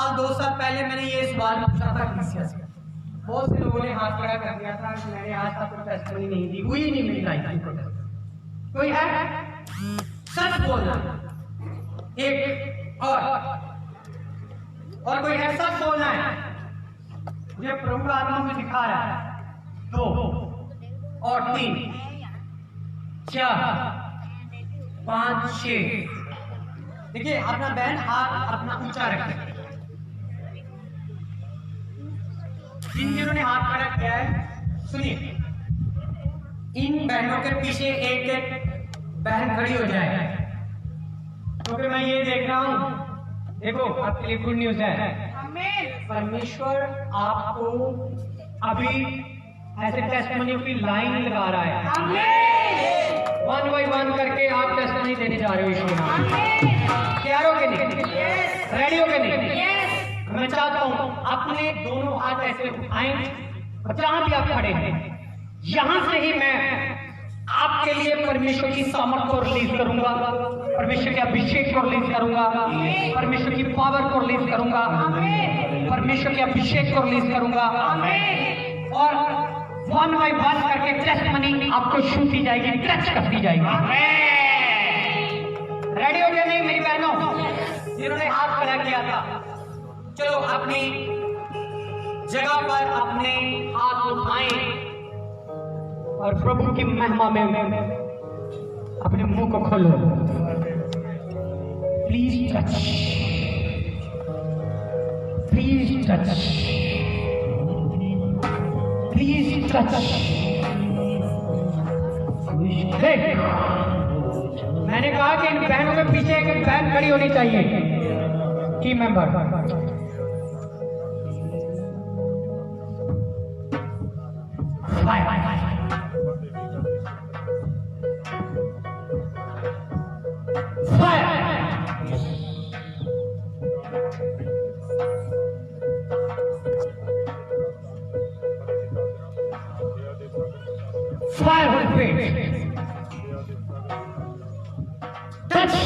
साल 2 साल पहले मैंने ये सवाल पूछा था किसी से, बहुत से लोगों ने हाथ खड़ा कर दिया था कि मैंने आज तक कोई टेस्टमनी नहीं दी, हुई नहीं मेरी लाइफ की प्रोटेस्ट। कोई है सच बोलना, एक और कोई है सच बोलना है, मुझे प्रभु आत्मा में दिखा रहा है। 2 और 3 4 5 6। देखिए अपना बहन हाथ अपना ऊंचा रखें। जिन्होंने हाथ खड़ा किया है सुनिए, इन बहनों के पीछे एक एक बहन खड़ी हो जाए, क्योंकि मैं ये देख रहा हूं, देखो आपके लिए गुड न्यूज है, परमेश्वर आपको अभी ऐसे टेस्टमनी की लाइन लगा रहा है। 1 बाय 1 करके आप टेस्टमनी देने जा रहे हो यीशु के नाम। तैयार हो के नहीं? रेडी हो के नहीं? मैं चाहता हूं अपने दोनों हाथ ऐसे उठाएं, जहां भी आप खड़े हैं, यहां से ही मैं आपके लिए परमेश्वर की सामर्थ को रिलीज करूंगा, परमेश्वर के अभिषेक को रिलीज करूंगा, परमेश्वर की पावर को रिलीज करूंगा, परमेश्वर के अभिषेक को रिलीज करूंगा, और 1 बाय 1 करके टेस्टमनी आपको छूती जाएगी, टच करती जाएगी। रेडी हो गया नहीं मेरी बहनों जिन्होंने हाथ खड़ा किया था? चलो अपनी जगह पर अपने हाथ उठाएं और प्रभु की महिमा में अपने मुंह को खोलो। Please touch, please touch, please touch. देख, मैंने कहा कि इन बहनों के पीछे एक बहन खड़ी होनी चाहिए, team member. Fire on faith. Touch.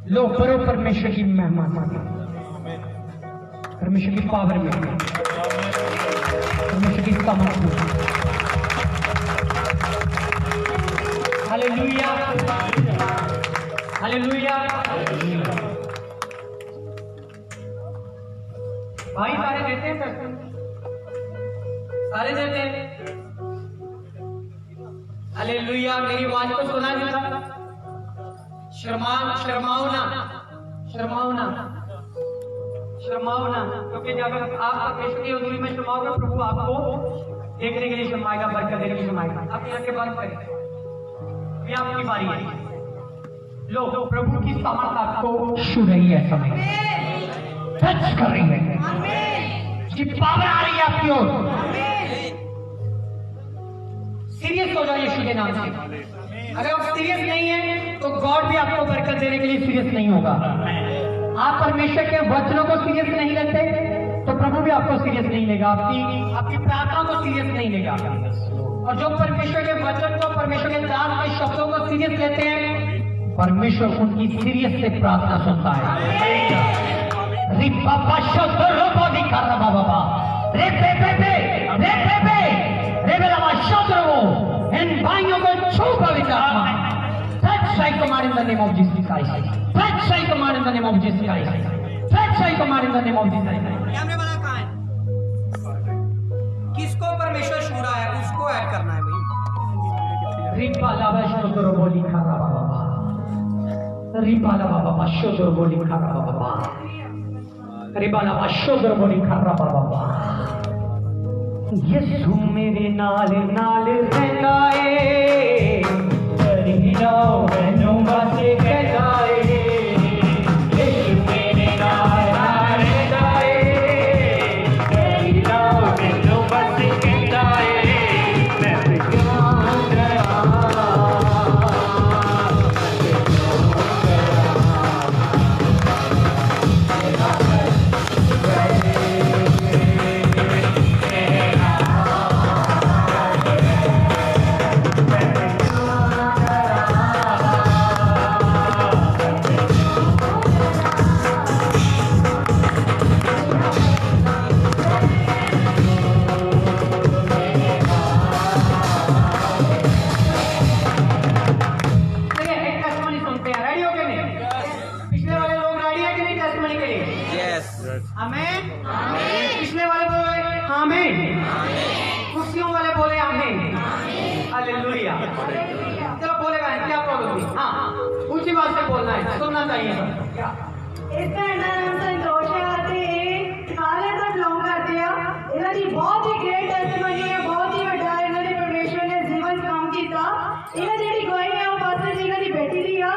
लो करो परमेश्वर की महिमा, परमेश्वर की पावर में, परमेश्वर की सामर्थ में। Hallelujah, hallelujah. भाई सारे देते हैं दर्शन, सारे देते हैं। हालेलुया। मेरी आवाज को सुना जाता? शर्माओ ना, क्योंकि जब आप परमेश्वर की हुजूरी में शर्माओगे, प्रभु आपको देखने के लिए शर्माएगा, बरकत देने के लिए शर्माएगा। अपनी आंखें बंद करें, ये आपकी बारी है। लो प्रभु की सामर्थ आपको छू रही है, समय टच कर रही है, उसकी पावर आ रही है आपकी ओर। सीरियस हो जाओ यीशु के नाम से। अगर आप सीरियस नहीं है तो गॉड भी आपको बरकत देने के लिए सीरियस नहीं होगा। आप परमेश्वर के वचनों को सीरियस नहीं लेते तो प्रभु भी आपको सीरियस नहीं लेगा, आपकी प्रार्थना को सीरियस नहीं लेगा। और जो परमेश्वर के वचन को, परमेश्वर के दास के शब्दों को सीरियस लेते हैं, परमेश्वर उनकी सीरियस से प्रार्थना सुनता है। इन भाइयों को छू पवित्र आत्मा। Touch I command in the name of Jesus Christ. Touch I command in the name of Jesus Christ. Touch I command in the name of Jesus Christ. कैमरे वाला कहाँ है? किसको परमेश्वर छू रहा है उसको ऐड करना है भाई। रिपाला वैष्णो बोली खारा बाबा, रिपाला बाबा शोदर बोली खारा बाबा, रिपाला शोदर बोली खारा बाबा। यीशु मेरे नाल नाल रहंदा ए, करी जाओ मैनू बाते कहदा ए। यीशु मेरे नाल नाल रहंदा ए, करी जाओ मैनू बाते कहदा ए। मैं प्यार करा, आमीन। पिछले वाले बोले आमीन, कुर्सियों वाले बोले आमीन। हालेलुया। चलो बोलेगा, क्या प्रॉब्लम थी? हाँ, ऊंची बात से बोलना है, सुनना चाहिए। इसका नाम संतोष है ते काले तो बिलोंग करते हैं। ਇਹਨਾਂ ਦੀ ਬਹੁਤ ਹੀ ਗ੍ਰੇਟ ਟੈਸਟੀਮਨੀ ਹੈ, ਬਹੁਤ ਹੀ ਵੱਡਾ ਇਹਨਾਂ ਦੇ ਪਰਮੇਸ਼ਵਰ ਨੇ ਜੀਵਨ ਕੰਮ ਕੀਤਾ। ਇਹਨਾਂ ਦੀ ਜਿਹੜੀ ਗਵਾਹੀ ਹੈ ਉਹ ਪਾਸਟਰ ਜੀ ਇਹਨਾਂ ਦੀ ਬੇਟੀ ਦੀ ਆ।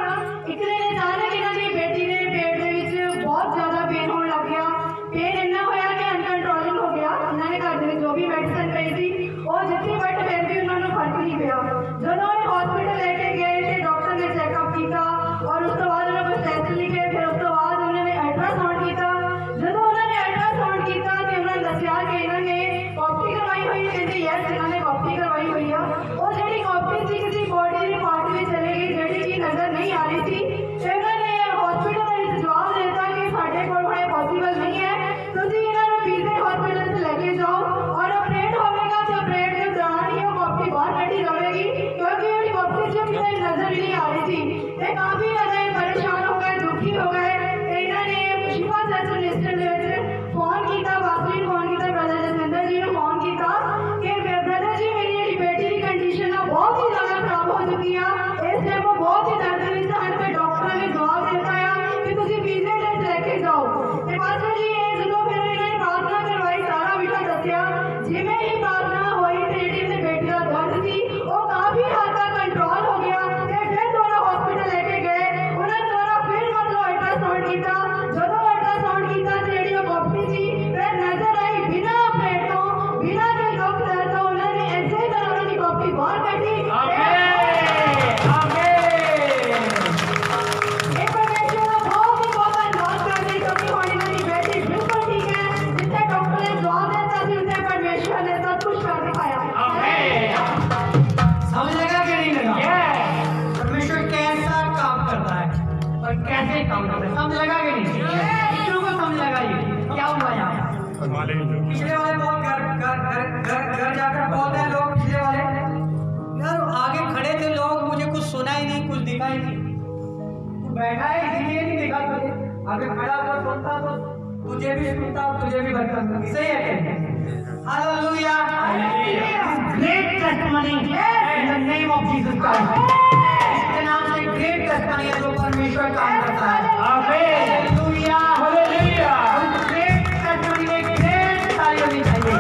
ਇੱਕ ਦਿਨ ਅਚਾਨਕ ਇਹਨਾਂ ਦੀ ਬੇਟੀ ਦੇ ਪੇਟ ਦੇ ਵਿੱਚ ਬਹੁਤ ਜ਼ਿਆਦਾ ਪੇਨ ਹੋਣ ਲੱਗ ਗਿਆ। ਪੇਨ ਇੰਨਾ ਹੋਇਆ ਕਿ ਅਨਕੰਟਰੋਲਿੰਗ ਹੋ ਗਿਆ। ਇਹਨਾਂ ਨੇ ਘਰ ਦੇ ਵਿੱਚ ਜੋ ਵੀ ਮੈਡੀਸਨ ਪਈ ਸੀ ਉਹ ਜਿੱਥੇ ਵੱਟ ਪੈਂਦੀ ਉਹਨਾਂ ਨੂੰ ਫਰਕ ਨਹੀਂ ਪਿਆ। ਜਦੋਂ ਇਹ ਹਸਪੀਟਲ ਲੈ ਕੇ ਗਏ ਤੇ ਡਾਕਟਰ ਨੇ ਚੈੱਕਅਪ ਕੀਤਾ ਔਰ ਉਸ ਤੋਂ ਬਾਅਦ ਉਹਨਾਂ ਕੋਲ ਟੈਸਟ ਲਿਖੇ। ਫਿਰ ਉਸ ਤੋਂ ਬਾਅਦ ਉਹਨਾਂ ਨੇ ਅਲਟਰਾਸਾਊਂਡ ਕੀਤਾ। ਜਦੋਂ ਉਹਨਾਂ ਨੇ ਅਲਟਰਾਸਾਊਂਡ ਕੀਤਾ ਤੇ ਉਹਨਾਂ ਨੇ ਦੱਸਿਆ ਕਿ ਇਹਨਾਂ ਨੇ ਕਾਪੀ ਕਰਵਾਈ ਹੋਈ। ਕਹਿੰਦੇ ਯੈਸ ਇਹਨਾਂ ਨੇ ਕਾਪੀ ਕਰਵਾਈ ਹੋਈ ਆ। ਉਹ ਜਿਹੜੀ ਕਾਪੀ ਸੀ ਕਿਸੇ ਬੋਡੀ ਦੇ ਪਾਰਟ ਵਿੱਚ ਚਲੇ ਗਈ ਜਿਹੜੀ ਕਿ ਨਜ਼ਰ ਨਹੀਂ ਆ ਰਹੀ ਸੀ। ਤੇ ਉਹਨਾਂ ਨੇ ਹਸਪੀਟਲ ਦੇ ਵਿੱਚ ਜਵਾਬ ਦੇ ਦਿੱਤਾ ਕਿ ਸਾਡੇ ਕੋਲ ਇਹ ਪੋਸੀਬਲ ਨਹੀਂ ਹੈ, ਤੁਸੀਂ ਇਹਨਾਂ ਨੂੰ ਪੀਜ਼ੇ ਹਸਪੀਟਲ 'ਚ ਲੈ ਕੇ ਜਾਓ ਔਰ ਆਪਰੇਟ ਹੋਵੇਗਾ ਤੇ ਆਪਰੇਟ ਦੇ ਦੌਰਾਨ ਹੀ ਉਹ ਕਾਪੀ ਬਾਹਰ ਕੱਢੀ ਜਾਵੇਗੀ ਕਿਉਂਕਿ ਉਹਦੀ ਕਾਪੀ 'ਚ ਕਿਸੇ ਨਜ਼ਰ ਹੀ ਨਹੀਂ ਆ ਰਹੀ ਸੀ। ਤੇ ਕਾਫੀ ਜ਼ਿਆਦਾ ਪਰੇਸ਼ਾਨ ਹੋ ਗਏ, ਦੁਖੀ ਹੋ ਗਏ। ਤੇ ਇਹਨਾਂ ਨੇ ਸ਼ਿਵਾ ਚਰਚ ਮਿਨਿਸਟਰ ਦੇ ਵਿੱਚ ਫੋਨ ਕੀਤਾ, ਬਾਪੂ ਨੂੰ ਫੋਨ ਕੀਤਾ, ਬ੍ਰਦਰ ਜਸਵਿੰਦਰ ਜੀ ਨੂੰ ਫੋਨ ਕੀਤਾ ਕਿ ਬ੍ਰਦਰ ਜੀ ਮੇਰੀ ਜਿਹੜੀ ਬੇਟੀ ਦੀ ਕੰਡੀਸ਼ਨ ਆ ਬਹੁਤ ਹੀ ਜ਼ਿਆਦਾ ਖਰਾਬ ਹੋ ਚੁੱਕੀ ਆ। ਇਸ ਟਾਈਮ ਉਹ ਬਹੁਤ ਹੀ ਦਰਦ ਵਿੱਚ ਹਨ ਤੇ ਡਾਕਟਰਾਂ ਨੇ ਜਵਾਬ ਦਿੱਤਾ ਆ ਕਿ ਤੁਸੀਂ ਪੀਜ਼ੇ ਦੇ ਲੈ ਕੇ ਜਾਓ। ਤੇ ਬਾਅਦ ਜੀ ਇਹ ਜਦੋਂ ਫਿਰ ਇਹਨਾਂ ਨੇ ਪ੍ਰਾਰਥਨਾ ਕਰਵਾਈ, ਸਾਰਾ ਵਿਸ਼ਾ ਦੱਸਿਆ। ਜਿਵੇਂ ਹੀ ਪ੍ਰਾਰਥਨਾ ਹੋਈ ਤੇ ਜਿਹੜੀ ਇਹਦੀ ਬੇਟੀ ਦਾ ਦਰਦ ਸੀ ਉਹ ਕਾਫੀ ਹੱਦ ਤੱਕ ਕੰਟਰੋਲ ਹੋ ਗਿਆ। ਤੇ ਫਿਰ ਦੁਬਾਰਾ ਹਸਪੀਟਲ ਲੈ ਕੇ ਗਏ। ਉਹਨਾਂ ਨੇ ਦੁਬਾਰਾ ਫਿਰ ਮਤਲਬ ਅਲਟਰਾਸਾਊਂਡ ਕੀਤਾ। ਜਦੋਂ ਅਲਟਰਾਸਾਊਂਡ ਕੀਤਾ ਤੇ ਜਿਹੜੀ ਉਹ ਕਾਪੀ ਸੀ ਫਿਰ ਨਜ਼ਰ ਆਈ ਬਿਨਾਂ ਆਪਰੇਟ ਤੋਂ, ਬਿਨਾਂ ਕੋਈ ਦੁੱਖ ਦਰਦ ਤੋਂ। ਉਹਨਾਂ ਨੇ ਇਸੇ ਤਰ੍ਹਾਂ ਉਹਨਾਂ ਦੀ ਕਾਪੀ ਬਾਹਰ ਕੱਢੀ। ਇਹ ਪਰਮੇਸ਼ਵਰ ਦਾ ਬਹੁਤ ਹੀ ਬਹੁਤ ਧੰਨਵਾਦ ਕਰਦੇ ਕਿਉਂਕਿ ਹੁਣ ਇਹਨਾਂ ਦੀ ਬੇਟੀ ਬਿਲਕੁਲ ਠੀਕ ਹੈ। ਜਿੱਥੇ ਡਾਕਟਰ ਨੇ ਜਵਾਬ ਦਿੱਤਾ ਸੀ ਉੱਥੇ ਪਰਮੇਸ਼ਵਰ ਨੇ ਸਭ ਕੁਝ ਕਰ दिखाया। समझ लगा कि नहीं लगा? परमेश्वर कैसा काम करता है और कैसे काम करता है, समझ लगा कि नहीं? कितनों को समझ लगा ये क्या हुआ यहाँ? पिछले वाले बहुत घर जाकर बोलते हैं लोग, पिछले वाले यार आगे खड़े थे लोग, मुझे कुछ सुना ही नहीं, कुछ दिखा ही नहीं। तू बैठा है इसलिए नहीं दिखा तुझे, आगे खड़ा हुआ सुनता तो तुझे भी सुनता, तुझे भी बरकत मिलती। सही है क्या? Hallelujah. Great testimony in the name of Jesus Christ. इसके नाम से great testimony है जो परमेश्वर काम करता है। आमीन। हालेलुया। हालेलुया। Great testimony में great ताली होनी चाहिए।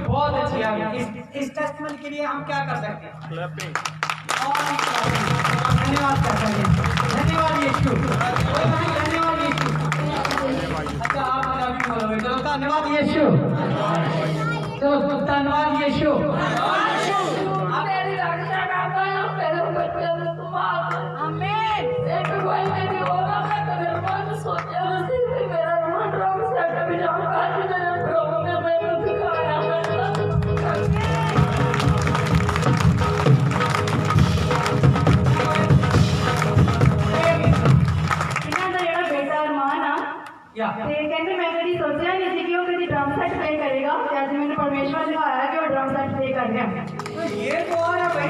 बहुत अच्छी है। इस टेस्टमेंट के लिए हम क्या कर सकते हैं? क्लैपिंग। धन्यवाद कर सकते हैं। धन्यवाद यीशु। धन्यवाद यीशु। अच्छा आप पंजाबी बोलोगे, चलो धन्यवाद यीशु। चलो धन्यवाद यीशु। ਤੇ ਕਹਿੰਦੇ ਮੈਂ ਕਦੀ ਸੋਚਿਆ ਨਹੀਂ ਸੀ ਕਿ ਉਹ ਕਦੀ ਡਰਮ ਸੈੱਟ ਪਲੇ ਕਰੇਗਾ ਤੇ ਅੱਜ ਮੈਨੂੰ ਪਰਮੇਸ਼ਵਰ ਦਿਖਾਇਆ ਕਿ ਉਹ ਡਰਮ ਸੈੱਟ ਪਲੇ कर रहा है। तो ये तो और है भाई,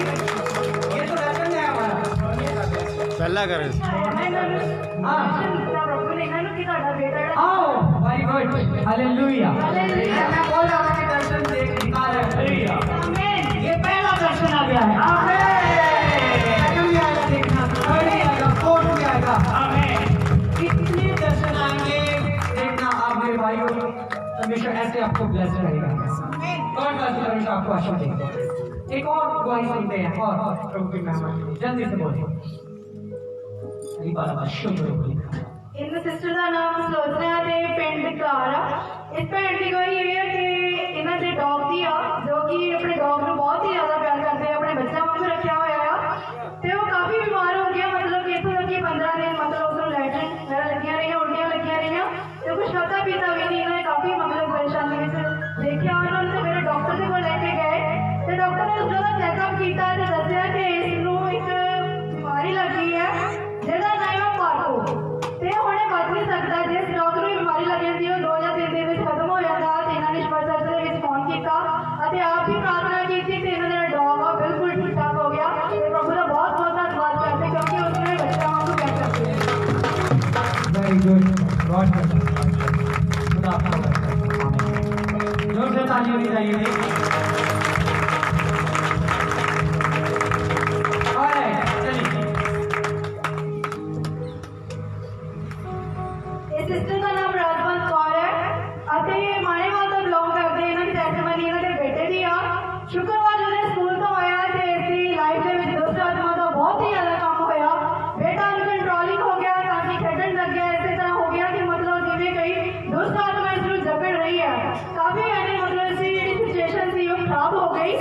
ये तो लेसन है हमारा पहला कर प्रभु ने ਇਹਨਾਂ ਨੂੰ ਕਿ ਤੁਹਾਡਾ ਬੇਟਾ ਜਿਹੜਾ आओ वेरी गुड हालेलुया। मैं बोल रहा था कि दर्शन देख दिखा रहे हैं। आमीन। ये पहला दर्शन आ गया है। आमीन। सेकंड भी आएगा, देखना थर्ड भी आएगा, फोर्थ भी आएगा। आमीन। कितने दर्शन आएंगे देखना आप मेरे भाइयों, हमेशा ऐसे आपको ब्लेस रहेगा। गॉड ब्लेस यू, हमेशा आपको आशीष देगा। एक और गवाही सुनते हैं और प्रभु की महिमा जल्दी से बोलिए। अली बाबा शुक्र बोलिए। ਇਹਨਾਂ ਸਿਸਟਰ ਦਾ ਨਾਮ ਸਲੋਚਨਾ ਤੇ ਪਿੰਡ ਘਰ ਆ। ਇਸ ਭੈਣ ਦੀ ਗਵਾਹੀ ਇਹ ਹੈ ਕਿ ਇਹਨਾਂ ਦੇ ਡੌਗ ਦੀ ਆ ਜੋ ਕਿ ਆਪਣੇ ਡੌਗ ਨੂੰ ਬਹੁਤ ਹੀ ਜ਼ਿਆਦਾ ਪਿਆਰ ਕਰਦੇ ਆ, ਆਪਣੇ ਬੱਚਾ ਵਾਂਗ ਰੱਖਿਆ ਹੋਇਆ ਆ। ਤੇ ਉਹ ਕਾਫੀ ਬਿਮਾਰ ਹੋ ਗਿਆ, ਮਤਲਬ ਕਿ ਇੱਥੋਂ ਤੱਕ ਕਿ 15 ਦਿਨ ਮਤਲਬ ਉਸਨੂੰ ਲੈਟਰਿਨ ਲੱਗੀਆਂ ਰਹੀਆਂ, ਉਲਟੀਆਂ ਲੱਗੀਆਂ ਰਹੀਆਂ ਤੇ ਕੁਛ ਖਾਧਾ ਪੀਤਾ ਵੀ ਨਹੀਂ। ਬਚ ਨਹੀਂ ਸਕਦਾ। ਜਿਸ ਡਾਕਟਰ ਨੂੰ ਬਿਮਾਰੀ ਲੱਗ ਜਾਂਦੀ ਉਹ 2 ਜਾਂ 3 ਦਿਨ ਵਿੱਚ ਖਤਮ ਹੋ ਜਾਂਦਾ ਤੇ ਇਹਨਾਂ ਨੇ ਸਪੈਸ਼ਲ ਦੇ ਵਿੱਚ ਫੋਨ ਕੀਤਾ ਅਤੇ ਆਪ ਵੀ ਪ੍ਰਾਰਥਨਾ ਕੀਤੀ ਤੇ ਇਹਨਾਂ ਦਾ ਡੌਗ ਆ ਬਿਲਕੁਲ ਠੀਕ ਠਾਕ ਹੋ ਗਿਆ ਤੇ ਪ੍ਰਭੂ ਦਾ ਬਹੁਤ ਬਹੁਤ ਧੰਨਵਾਦ ਕਰਦੇ ਕਿਉਂਕਿ ਉਸਨੇ ਬੱਚਾ ਵਾਂਗੂ ਕਹਿ ਸਕਦੇ हैं। वेरी गुड, गॉड खुदा आपका जोर से तालियों की चाहिए। ਇਸ ਸਿਸਟਰ ਦਾ ਨਾਮ ਰਾਜਵੰਤ ਕੌਰ ਹੈ ਅਤੇ ਮਾਣੇਵਾਲ ਤੋਂ ਬਿਲੋਂਗ ਕਰਦੇ। ਇਹਨਾਂ ਦੀ ਟੈਸਟਮਨੀ ਇਹਨਾਂ ਦੇ ਬੇਟੇ ਦੀ ਆ। ਸ਼ੁੱਕਰਵਾਰ ਜਦੋਂ ਸਕੂਲ ਤੋਂ ਆਇਆ ਤੇ ਇਸ ਦੀ ਲਾਈਫ ਦੇ ਵਿੱਚ ਦੁਸ਼ਟ ਆਤਮਾ ਦਾ ਬਹੁਤ ਹੀ ਜ਼ਿਆਦਾ ਕੰਮ ਹੋਇਆ। ਬੇਟਾ ਅਨਕੰਟਰੋਲਿੰਗ ਹੋ ਗਿਆ ਤਾਂ ਕਿ ਖੇਡਣ ਲੱਗ ਗਿਆ। ਇਸੇ ਤਰ੍ਹਾਂ ਹੋ ਗਿਆ ਕਿ ਮਤਲਬ ਜਿਵੇਂ ਕਈ ਦੁਸ਼ਟ ਆਤਮਾ ਇਸ ਨੂੰ ਜਕੜ ਰਹੀ ਹੈ। ਕਾਫੀ ਐਵੇਂ ਮਤਲਬ ਇਸ ਦੀ ਜਿਹੜੀ ਸਿਚੁਏਸ਼ਨ ਸੀ ਉਹ ਖਰਾਬ ਹੋ ਗਈ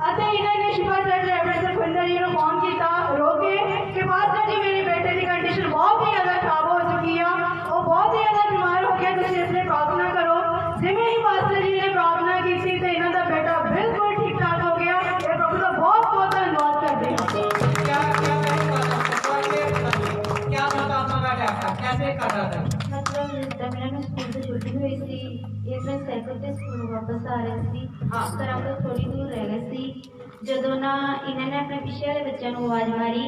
ਅਤੇ ਇਹਨਾਂ ਨੇ ਸ਼ਿਫਾ ਸਰ ਰੈਵਰੈਂਡ ਸੁਖਵਿੰਦਰ ਜੀ ਨੂੰ ਫੋਨ ਕੀਤਾ ਰੋ ਕੇ ਕਿ ਪਾਸਟਰ ਜੀ ਮੇਰੇ ਬੇਟੇ ਦੀ ਕੰਡੀਸ਼ਨ ਬਹੁਤ ਹੀ ਜ਼ਿਆਦਾ ਖਰਾਬ ਹੋ ਚੁੱਕੀ ਆ। ਉਹ ਬਹੁਤ ਹੀ ਜ਼ਿਆਦਾ ਬਿਮਾਰ ਹੋ ਗਿਆ। ਤੁਸੀਂ ਇਸ ਲਈ ਪ੍ਰਾਰਥਨਾ ਕਰੋ। ਜਿਵੇਂ ਹੀ ਪਾਸਟਰ ਜੀ ਨੇ ਪ੍ਰਾਰਥਨਾ ਕੀਤੀ ਤੇ ਇਹਨਾਂ ਦਾ ਬੇਟਾ ਬਿਲਕੁਲ ਠੀਕ ਠਾਕ ਹੋ ਗਿਆ। ਇਹ ਪ੍ਰਭੂ ਦਾ ਬਹੁਤ ਬਹੁਤ ਧੰਨਵਾਦ ਕਰਦੇ ਹਾਂ। क्या होता आपका कैसे कर रहा था? मतलब जिसदा मेरा स्कूल से छुट्टी हुई सी ये मैं साइकिल ਤੇ ਸਕੂਲ ਵਾਪਸ ਆ ਰਹੀ ਸੀ। ਘਰਾਂ ਤੋਂ ਥੋੜੀ ਦੂਰ ਰਹਿ ਗਈ ਸੀ ਜਦੋਂ ਨਾ ਇਹਨਾਂ ਨੇ ਆਪਣੇ ਪਿੱਛੇ ਵਾਲੇ ਬੱਚਿਆਂ ਨੂੰ ਆਵਾਜ਼ ਮਾਰੀ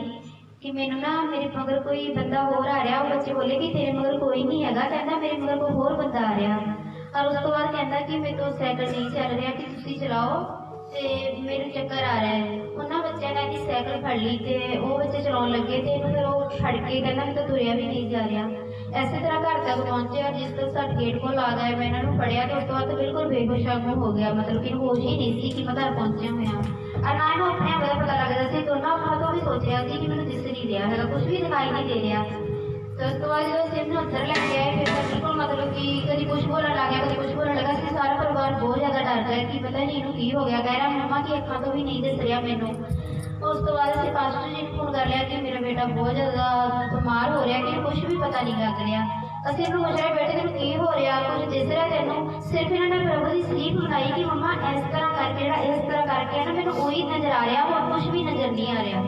ਕਿ ਮੈਨੂੰ ਨਾ ਮੇਰੇ ਮਗਰ ਕੋਈ ਬੰਦਾ ਹੋਰ ਆ ਰਿਹਾ। ਉਹ ਬੱਚੇ ਬੋਲੇ ਕਿ ਤੇਰੇ ਮਗਰ ਕੋਈ ਨਹੀਂ ਹੈਗਾ। ਕਹਿੰਦਾ ਮੇਰੇ ਮਗਰ ਕੋਈ ਹੋਰ ਬੰਦਾ ਆ ਰਿਹਾ ਔਰ ਉਸ ਤੋਂ ਬਾਅਦ ਕਹਿੰਦਾ ਕਿ ਮੇਰੇ ਤੋਂ ਸਾਈਕਲ ਨਹੀਂ ਚੱਲ ਰਿਹਾ ਕਿ ਤੁਸੀਂ ਚਲਾਓ ਤੇ ਮੈਨੂੰ ਚੱਕਰ ਆ ਰਿਹਾ ਹੈ। ਉਹਨਾਂ ਬੱਚਿਆਂ ਨੇ ਇਹਦੀ ਸਾਈਕਲ ਫੜ ਲਈ ਤੇ ਉਹ ਬੱਚੇ ਚਲਾਉਣ ਲੱਗੇ ਤੇ ਇਹਨੂੰ ਫਿਰ ਉਹ ਫੜ ਕੇ ਕਹਿੰਦਾ ਮੈਂ ਤਾਂ ਤੁਰਿਆ ਵੀ ਨਹੀਂ ਜਾ ਰਿਹਾ। ਇਸੇ ਤਰ੍ਹਾਂ ਘਰ ਤੱਕ ਪਹੁੰਚੇ ਔਰ ਜਿਸ ਤੱਕ ਸਾਡੇ ਗੇਟ ਕੋਲ ਆ ਗਏ ਮੈਂ ਇਹਨਾਂ ਨੂੰ ਫੜਿਆ ਤੇ ਉਸ ਤੋਂ ਬਾਅਦ ਬਿਲਕੁਲ ਬੇਹੋਸ਼ ਹੋ ਗਿਆ। ਮਤਲਬ ਕਿ ਹੋਸ਼ ਹੀ ਨਹੀਂ ਸੀ ਕਿ ਮੈਂ ਘਰ ਪਹੁੰਚਿਆ ਹੋਇਆ ਔਰ ਨਾ ਇਹਨੂੰ ਆਪਣੇ ਆਪ ਦਾ ਪਤਾ ਲੱਗਦਾ ਸੀ। ਦੋਨਾਂ ਅੱਖਾਂ ਤੋਂ ਵੀ ਸੋਚ ਰਿਹਾ ਸੀ ਕਿ ਮੈਨੂੰ ਦਿਸ ਨਹੀਂ ਰਿਹਾ ਹੈਗਾ, ਕੁਝ ਵੀ ਦਿਖਾਈ ਨਹੀਂ ਦੇ ਰਿਹਾ। ਤੇ ਉਸ ਤੋਂ ਬਾਅਦ ਜਦੋਂ ਸਿਰ ਨੂੰ ਅੰਦਰ ਲੈ ਕੇ ਆਏ ਫਿਰ ਤਾਂ ਬਿਲਕੁਲ ਮਤਲਬ ਕਿ ਕਦੀ ਕੁਝ ਬੋਲਣ ਲੱਗ ਗਿਆ ਕਦੀ ਕੁਝ ਬੋਲਣ ਲੱਗਾ ਸੀ। ਸਾਰਾ ਪਰਿਵਾਰ ਬਹੁਤ ਜ਼ਿਆਦਾ ਡਰ ਗਿਆ ਕਿ ਪਤਾ ਨਹੀਂ ਇਹਨੂੰ ਕੀ ਹੋ ਗਿਆ। ਕਹਿ ਰਿਹਾ ਮੰਮਾ ਕਿ ਅੱਖਾਂ ਤੋਂ ਵੀ ਨਹੀਂ ਦਿਸ ਰਿਹਾ ਮੈਨੂੰ। ਉਸ ਤੋਂ ਬਾਅਦ ਅਸੀਂ ਪਾਸਟਰ ਜੀ ਨੂੰ ਫੋਨ ਕਰ ਲਿਆ ਕਿ ਮੇਰਾ ਬੇਟਾ ਬਹੁਤ ਜ਼ਿਆਦਾ ਬਿਮਾਰ ਹੋ ਰਿਹਾ ਕਿ ਕੁਝ ਵੀ ਪਤਾ ਨਹੀਂ ਲੱਗ ਰਿਹਾ। ਅਸੀਂ ਇਹਨੂੰ ਪੁੱਛ ਰਹੇ ਬੇਟੇ ਤੈਨੂੰ ਕੀ ਹੋ ਰਿਹਾ, ਕੁਝ ਦਿਸ ਰਿਹਾ ਤੈਨੂੰ? ਸਿਰਫ ਇਹਨਾਂ ਨੇ ਪ੍ਰਭੂ ਦੀ ਸਲੀਪ ਬਣਾਈ ਕਿ ਮੰਮਾ ਇਸ ਤਰ੍ਹਾਂ ਕਰਕੇ ਜਿਹੜਾ ਇਸ ਤਰ੍ਹਾਂ ਕਰਕੇ ਨਾ ਮੈਨੂੰ ਉਹੀ ਨਜ਼ਰ ਆ ਰਿਹਾ, ਹੋਰ ਕੁਝ ਵੀ ਨਜ਼ਰ ਨਹੀਂ ਆ ਰਿਹਾ।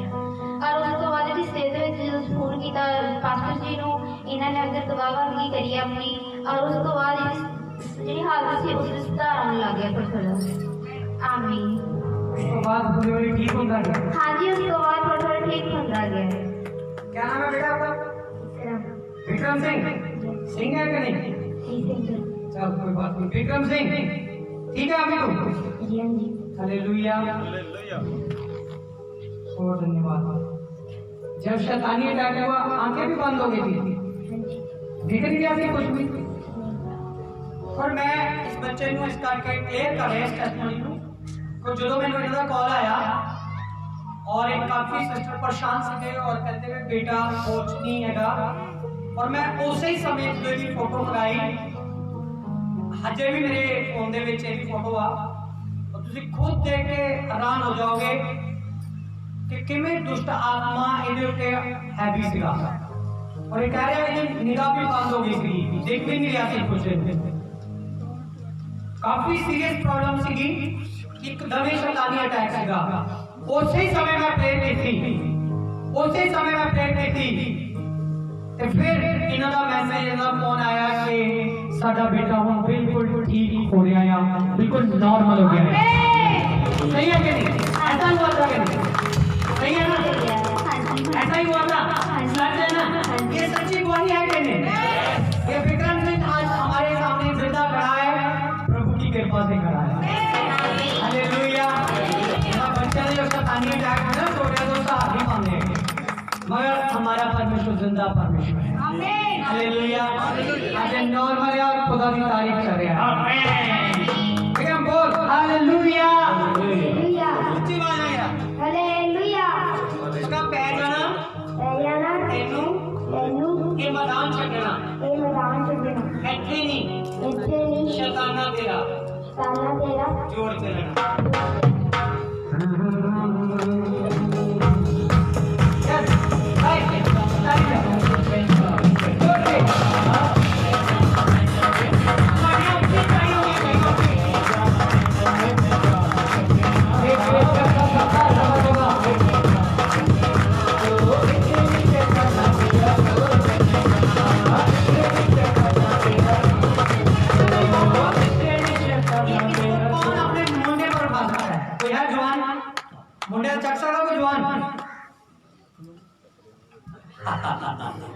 ਔਰ ਉਸ ਤੋਂ ਬਾਅਦ ਇਹਦੀ ਸਟੇਜ ਦੇ ਵਿੱਚ ਜਦੋਂ ਫੋਨ ਕੀਤਾ ਪਾਸਟਰ ਜੀ ਨੂੰ ਇਹਨਾਂ ਨੇ ਅੰਦਰ ਦਵਾਵਾਂਗੀ ਕਰੀ ਆਪਣੀ ਔਰ ਉਸ ਤੋਂ ਬਾਅਦ ਇਹਦੀ ਜਿਹੜੀ ਹਾਲਤ ਸੀ ਉਸ ਵਿੱਚ ਸੁਧਾਰ ਆਉਣ ਲੱਗ ਗਿਆ ਥੋੜਾ। ਆਮੀਨ। ਉਸ ਤੋਂ ਬਾਅਦ ਹੌਲੀ ਹੌਲੀ ਠੀਕ ਹੁੰਦਾ ਗਿਆ। हाँ जी, उसके बाद थोड़ा ठीक होता गया। क्या नाम है बेटा आपका? विक्रम सिंह। सिंह है कि नहीं? चल कोई बात नहीं। विक्रम सिंह ठीक है अभी तुम? जी हाँ जी। हालेलुया। बहुत धन्यवाद। जब शैतानी अटैक हुआ आंखें भी बंद हो गई थी, दिख नहीं रहा था कुछ भी। और मैं इस बच्चे ਨੂੰ ਇਸ ਕਰਕੇ ਕਲੀਅਰ ਕਰ ਰਿਹਾ ਇਸ ਟੈਸਟਮਨੀ ਨੂੰ ਕਿ ਜਦੋਂ ਮੈਨੂੰ ਇਹਨਾਂ ਦਾ ਕਾਲ ਆਇਆ और एक काफी सिस्टर परेशान सीखे और कहते हुए बेटा कोच नहीं हैगा और मैं उसे ही समय ਦੀ फोटो मंगाई हजे भी मेरे फोन ਦੇ ਵਿੱਚ ਇਹ फोटो आ और ਤੁਸੀਂ खुद देख के हैरान हो जाओगे कि किਵੇਂ दुष्ट आत्मा ਇਹਦੇ ਉੱਤੇ हैवी ਸੀਗਾ और ये कह रहे हैं कि निगाह भी बंद हो गई थी, देख भी नहीं रहा था कुछ। काफी सीरियस प्रॉब्लम ਸੀਗੀ एकदम ही शैतानी अटैक ਸੀਗਾ। उसी समय मैं प्रेयर की थी, उसी समय मैं प्रेयर की थी ਤੇ ਫਿਰ ਇਹਨਾਂ ਦਾ ਮੈਸੇਜ ਇਹਨਾਂ ਦਾ ਫੋਨ ਆਇਆ ਕਿ ਸਾਡਾ ਬੇਟਾ ਹੁਣ ਬਿਲਕੁਲ ਠੀਕ ਹੋ ਰਿਹਾ ਆ, ਬਿਲਕੁਲ ਨਾਰਮਲ ਹੋ ਗਿਆ ਹੈ। सही है कि नहीं? ऐसा हुआ था कि नहीं? सही है ना? ऐसा ही हुआ था? सच है ना? ये सच्ची गवाही है कि नहीं? ये विक्रम सिंह आज हमारे सामने जिंदा खड़ा है, प्रभु की कृपा से खड़ा है। हालेलुया। बच्चा ने जो शैतानी अटैक है ना छोटे तो साथ ही मांगे, मगर हमारा परमेश्वर जिंदा परमेश्वर है। आमीन। हालेलुया। आज नॉर्मल है और खुदा की तारीफ कर रहे हैं। आमीन। विक्रम बोल हालेलुया। हालेलुया। ऊंची आवाज में यार। हालेलुया। उसका पैर जाना पैयाना तेनू तेनू ये मैदान छड़ना ए मैदान छड्डना ਇੱਥੇ ਨਹੀਂ ਇੱਥੇ ਨਹੀਂ ਸ਼ੈਤਾਨਾ ਤੇਰਾ ਤਾਨਾ ਤੇਰਾ ਜੋੜ ਤੇ ਲੈਣਾ।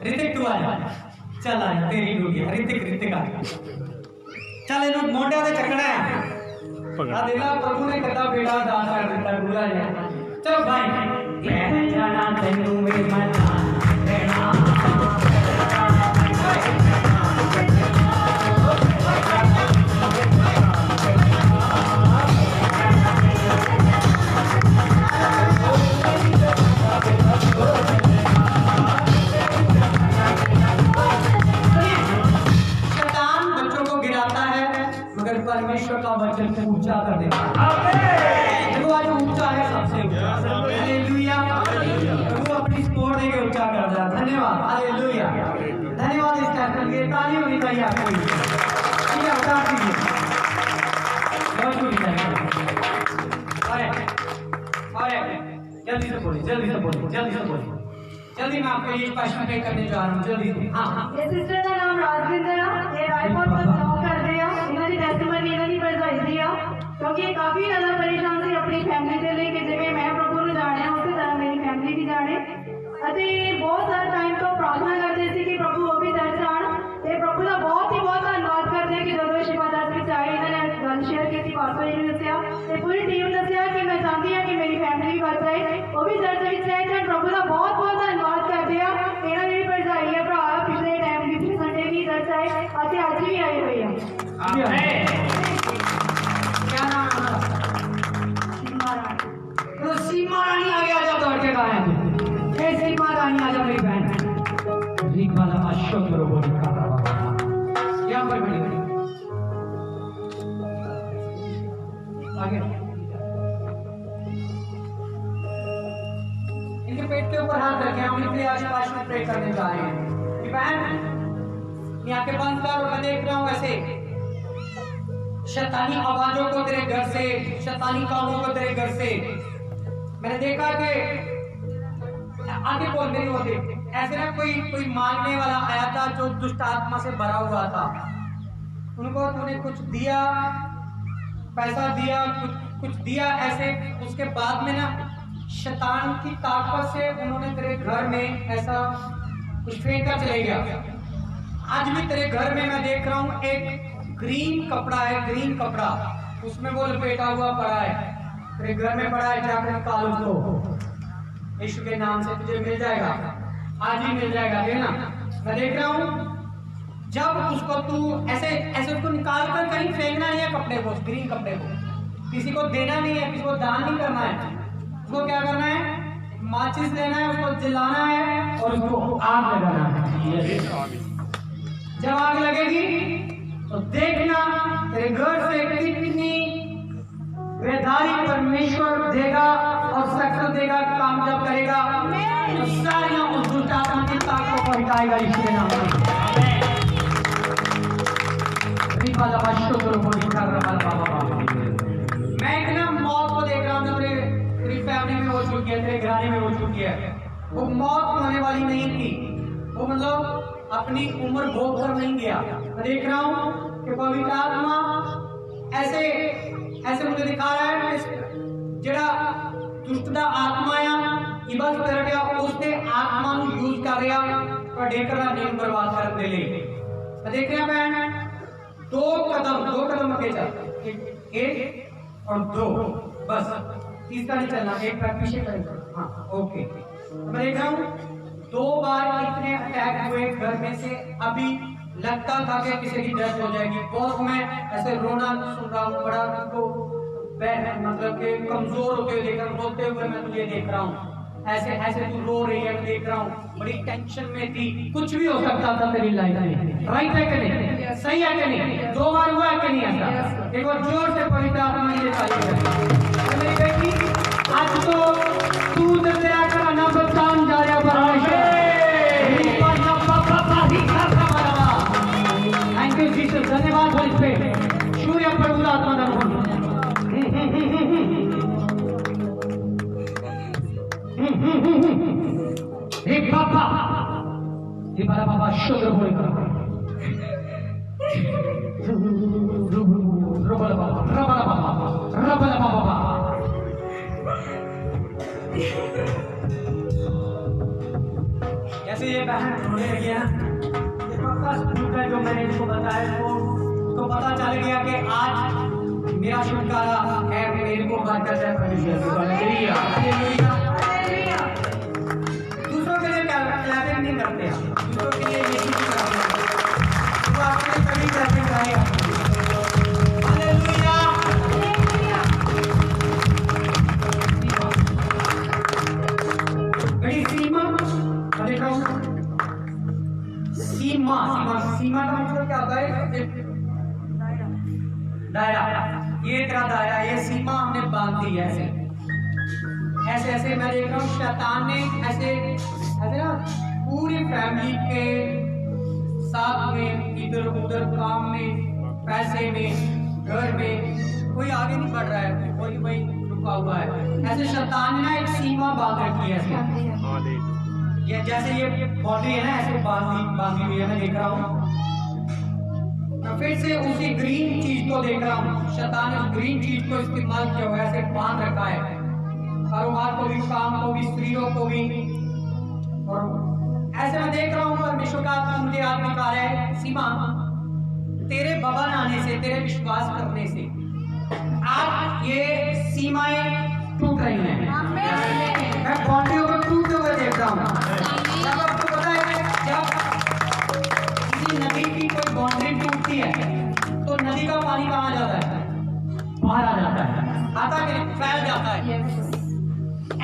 ऋतिक तू आ जा, चल आ जा, तेरी डूगी ऋतिक ऋतिक आ चल इन्हों मोढे ते चकना है आ देला प्रभु ने कदा बेड़ा दान कर दिता बुला जा चलो भाई मैं जाना तेनू वे मना देना परमेश्वर का वचन से ऊंचा कर देता है। देखो आज ऊंचा है सबसे ऊंचा। हालेलुया। प्रभु अपनी स्कोर देके ऊंचा कर दिया। धन्यवाद। हालेलुया। धन्यवाद इस टाइम के ताली होनी चाहिए आपको। ठीक है बता दीजिए। बहुत होनी चाहिए। अरे जल्दी से बोलिए जल्दी से बोलिए जल्दी से बोलिए जल्दी मैं आपको ये प्रश्न पे करने जा रहा हूँ जल्दी से हाँ ये सिस्टर का नाम राजविंदर है ये रायपुर में जॉब कर दिया इन्होंने टेस्टिमनी इन्होंने बढ़ाई दिया क्योंकि काफी ज्यादा परेशान थी अपनी फैमिली से लेके जिਵੇਂ मैं प्रभु ਨੂੰ ਜਾਣਿਆ ਉਸੇ ਤਰ੍ਹਾਂ ਮੇਰੀ ਫੈਮਿਲੀ ਵੀ ਜਾਣੇ ਅਤੇ ਬਹੁਤ ਸਾਰਾ ਟਾਈਮ ਤੋਂ ਪ੍ਰਾਰਥਨਾ ਕਰਦੇ ਸੀ ਕਿ ਪ੍ਰਭੂ ਉਹ ਵੀ ਚਰਚ ਆਣ ਤੇ ਪ੍ਰਭੂ ਦਾ ਬਹੁਤ ਧੰਨਵਾਦ ਕਰਦੇ ਹਾਂ ਕਿ ਜਦੋਂ ਸ਼ਿਫਾਦਾਰ ਵਿੱਚ ਆਏ ਇਹਨਾਂ ਨੇ ਗੱਲ ਸ਼ੇਅਰ ਕੀਤੀ ਪਾਸਟਰ ਜੀ ਨੇ ਦੱਸਿਆ ਤੇ ਪੂਰੀ ਟੀਮ ਨੇ ਦੱਸਿਆ ਕਿ ਮੈਂ ਚਾਹੁੰਦੀ ਹਾਂ ਕਿ ਮੇਰੀ ਫੈਮਿਲੀ ਵੀ ਬਚ ਜਾਏ ਉਹ ਵੀ ਚਰਚ ਵਿੱਚ ਰਹੇ ਤੇ ਪ੍ਰਭੂ ਦਾ ਬਹੁਤ ਧੰਨਵਾਦ ਕਰਦੇ ਆ ਇਹਨਾਂ ਦੀ ਭਰਜਾਈ ਹੈ ਭਰਾ ਪਿਛਲੇ ਟਾਈਮ ਪਿਛਲੇ ਸੰਡੇ ਵੀ ਚਰਚ ਆਏ ਅਤੇ ਅੱਜ ਵੀ ਆਏ ਹੋਏ ਆ क्या नाम है तो सीमा रानी आ गया जब दौड़ के गाया हे सीमा रानी आ जा मेरी बहन रीक वाला माशो करो बोली का यहाँ पर बड़ी आगे इनके पेट के ऊपर हाथ रखे हम इनके आसपास में प्रे करने जा रहे हैं कि बहन यहाँ के बंद कर मैं देख रहा हूँ ऐसे शैतानी आवाजों को तेरे घर से शैतानी कामों को तेरे घर से मैंने देखा कि आगे बोल नहीं होते ऐसे ना कोई मांगने वाला आया था जो दुष्ट आत्मा से भरा हुआ था उनको तूने कुछ दिया पैसा दिया कुछ दिया ऐसे उसके बाद में ना शैतान की ताकत से उन्होंने तेरे घर में ऐसा कुछ फेंक कर चले गया आज भी तेरे घर में मैं देख रहा हूँ एक ग्रीन कपड़ा है ग्रीन कपड़ा उसमें वो लपेटा हुआ पड़ा है तेरे घर में पड़ा है जाकर निकाल उसको यीशु के नाम से तुझे मिल जाएगा आज ही मिल जाएगा देना मैं देख रहा हूँ जब उसको तू ऐसे ऐसे उसको निकाल कर कहीं फेंकना नहीं है कपड़े को ग्रीन कपड़े को किसी को देना नहीं है किसी को दान नहीं करना है उसको क्या करना है माचिस लेना है उसको जलाना है और उसको आग लगाना है जब आग लगेगी तो देखना तेरे घर से कितनी बेदारी परमेश्वर देगा और सक्सेस देगा काम जब करेगा तो सारियां उस दुष्ट आत्मा की ताकतों को हटाएगा इसके नाम मैं एक ना मौत को देख रहा हूँ जो तेरी फैमिली में हो चुकी है तेरे घराने में हो चुकी है वो मौत होने वाली नहीं थी वो मतलब अपनी उम्र भोग कर नहीं गया मैं देख रहा हूँ कि पवित्र आत्मा ऐसे ऐसे मुझे दिखा रहा है कि जेड़ा दुष्ट दा आत्मा आ इबस कर गया उसने आत्मा ਨੂੰ यूज कर रहा ਤੁਹਾਡੇ ਘਰਾਂ ਨੂੰ ਬਰਬਾਦ ਕਰਨ ਦੇ ਲਈ मैं देख रहा बहन दो कदम आगे चल एक और दो बस तीसरा नहीं चलना एक पैर पीछे करेगा हाँ ओके मैं देख रहा हूँ 2 बार इतने अटैक हुए घर में से अभी लगता था कि किसी की डेथ हो जाएगी बहुत मैं ऐसे रोना सुन रहा हूँ बड़ा तुमको मतलब कि कमजोर होते हुए देख रहा हूँ रोते हुए मैं तुझे देख रहा हूँ ऐसे ऐसे तू रो रही है मैं देख रहा हूँ बड़ी टेंशन में थी कुछ भी हो सकता था तेरी लाइफ में राइट है कि नहीं सही है कि नहीं 2 बार हुआ है कि नहीं ऐसा एक बार जोर से पवित्र आत्मा ये चाहिए मेरी बेटी आज तो तू तो तेरा कराना बचान जा रहा परमेश्वर थैंक यू जीसस धन्यवाद होली स्पिरिट सूर्य पवित्र आत्मा का एक पापा ये बड़ा पापा शुद्ध बोल कर रबला पापा जैसे ये ये बहन रोने लगी है ना, ये पक्का स्कूल का जो मैंने इसको बताया तो पता चल गया कि आज मेरा छुटकारा है, मेरे को बरकत है परमेश्वर की। Hallelujah hallelujah. दूसरों के लिए क्लैपिंग नहीं करते हैं, दूसरों के लिए यही नहीं करते हैं, तो आपने कभी क्लैपिंग कराई हालेलुया। बड़ी सीमा देख रहा हूँ, सीमा सीमा सीमा का मतलब क्या होता है? दायरा, ये तेरा दायरा, ये सीमा हमने बांध दी है। ऐसे ऐसे मैं देख रहा हूँ शैतान ने ऐसे ऐसे ना पूरी फैमिली के साथ में, इधर उधर काम में, पैसे में, घर में, कोई आगे नहीं बढ़ रहा है, कोई वही रुका हुआ है। ऐसे शैतान ने ना एक सीमा बांध रखी है। ये जैसे ये बाउंड्री है ना, ऐसे बांधी हुई है, मैं देख रहा हूँ। मैं फिर से उसी ग्रीन चीज को देख रहा हूँ, शैतान ने उस ग्रीन चीज को इस्तेमाल किया हुआ है, ऐसे बांध रखा है, कारोबार को भी, काम को भी, स्त्रियों को भी। और ऐसे मैं देख रहा हूँ परमेश्वर का आत्मा मुझे याद निकाल रहा है, सीमा तेरे बबन आने से, तेरे विश्वास करने से आज ये सीमाएं टूट रही हैं। मैं बाउंड्रियों को टूटते हुए देख रहा हूँ। जब आपको पता है, जब किसी नदी की कोई बाउंड्री टूटती है तो नदी का पानी कहाँ जाता है? बाहर आ जाता है, आता कि फैल जाता है।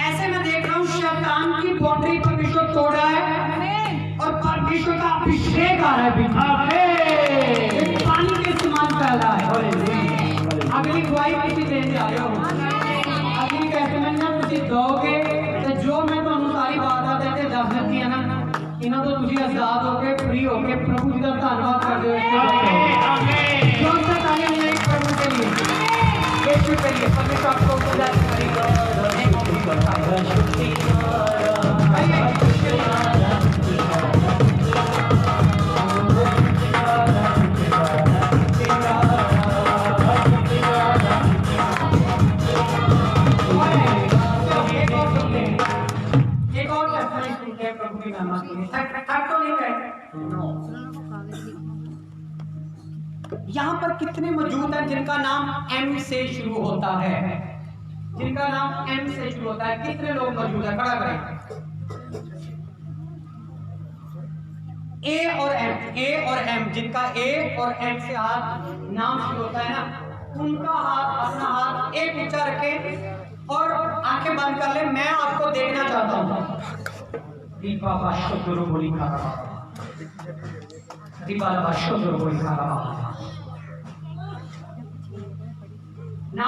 ऐसे मैं देख रहा हूँ शैतान की बाउंड्री परमेश्वर तोड़ रहा है और परमेश्वर का अभिषेक आ रहा है, पानी के समान फैल रहा है। अगली गवाही किसी देने जा रहे हो, अगली कैसे में ना तुझे दोगे तो जो मैं तुम्हें सारी बात आते थे दस देती है ना, इन्हों तो तुझे आजाद होके फ्री होके प्रभु जी का धन्यवाद कर दो। कौन सा ताली मिले प्रभु के लिए, यीशु के लिए। परमेश्वर आपको पूजा करेगा। यहाँ पर कितने मौजूद हैं जिनका नाम एम से शुरू होता है? जिनका नाम एम से शुरू होता है, कितने लोग मौजूद हैं? खड़ा करें। ए और एम, जिनका ए और एम से हाथ नाम शुरू होता है ना, उनका हाथ, अपना हाथ एक ऊंचा रखें और आंखें बंद कर ले। मैं आपको देखना चाहता हूँ। ना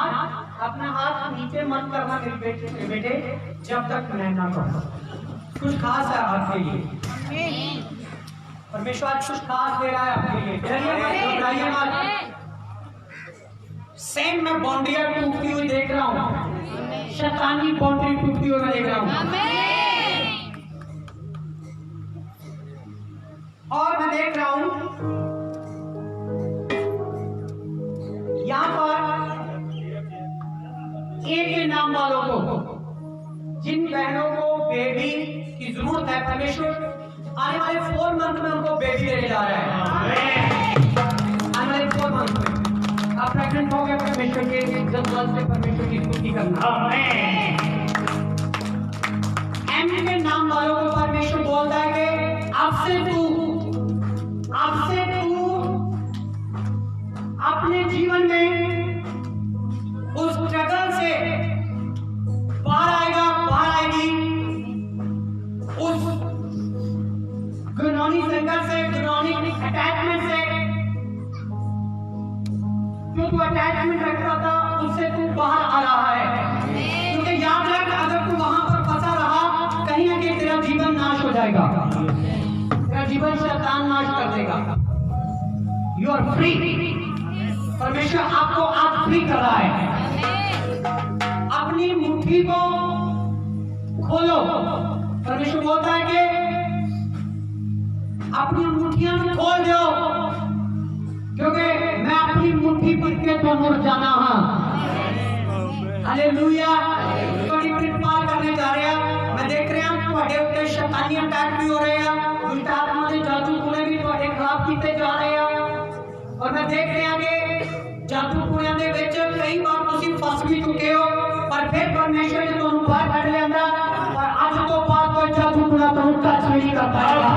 अपना हाथ नीचे मत करना मेरे बेटे, जब तक मैं ना कहूं। कुछ खास है आपके लिए, परमेश्वर कुछ खास दे रहा है आपके लिए। घबराइए मत। सेम मैं बाउंड्रियां टूटती हुई देख रहा हूँ, शैतानी बाउंड्री टूटती हुई मैं देख रहा हूँ। और मैं देख रहा हूं यहां पर एक के नाम वालों को, जिन बहनों को बेबी की जरूरत है, परमेश्वर आने वाले 4 मंथ में उनको बेबी देने जा रहा है। आने वाले 4 मंथ में आप प्रेग्नेंट हो गए, परमेश्वर के से परमेश्वर की स्तुति करना। एम के नाम वालों को परमेश्वर बोलता है कि आपसे तू अपने जीवन में उस स्ट्रगल से बाहर आएगी, उस घिनौनी संघर्ष से, घिनौनी अटैचमेंट से, जो तू अटैचमेंट रखता था उससे तू बाहर आ रहा है। क्योंकि याद रख, अगर तू वहां पर फंसा रहा, कहीं ना कहीं तेरा जीवन नाश हो जाएगा, तेरा जीवन शैतान नाश कर देगा। You are free. परमेश्वर आपको आज फ्री कर रहा है। अपनी मुट्ठी को खोलो। परमेश्वर बोलता है कि अपनी मुट्ठियां खोल दो, क्योंकि मैं अपनी मुट्ठी पर के तो मुड़ जाना हूं। हालेलुया। पार करने जा रहे हैं। मैं देख रहा हूं तुम्हारे ऊपर शैतानी अटैक भी हो रहे हैं, ਕੀਤੇ ਜਾ ਰਹੇ ਆ ਔਰ ਮੈਂ ਦੇਖ ਰਿਹਾ ਕਿ ਜਾਦੂ ਟੂਣਿਆਂ ਦੇ ਵਿੱਚ ਕਈ ਵਾਰ ਤੁਸੀਂ ਫਸ ਵੀ ਚੁੱਕੇ ਹੋ ਪਰ ਫਿਰ ਪਰਮੇਸ਼ਰ ਨੇ ਤੁਹਾਨੂੰ ਬਾਹਰ ਕੱਢ ਲਿਆਂਦਾ ਔਰ ਅੱਜ ਤੋਂ ਬਾਅਦ ਕੋਈ ਜਾਦੂ ਟੂਣਾ ਤੁਹਾਨੂੰ ਟੱਚ ਵੀ ਨਹੀਂ ਕਰ ਪਾਏਗਾ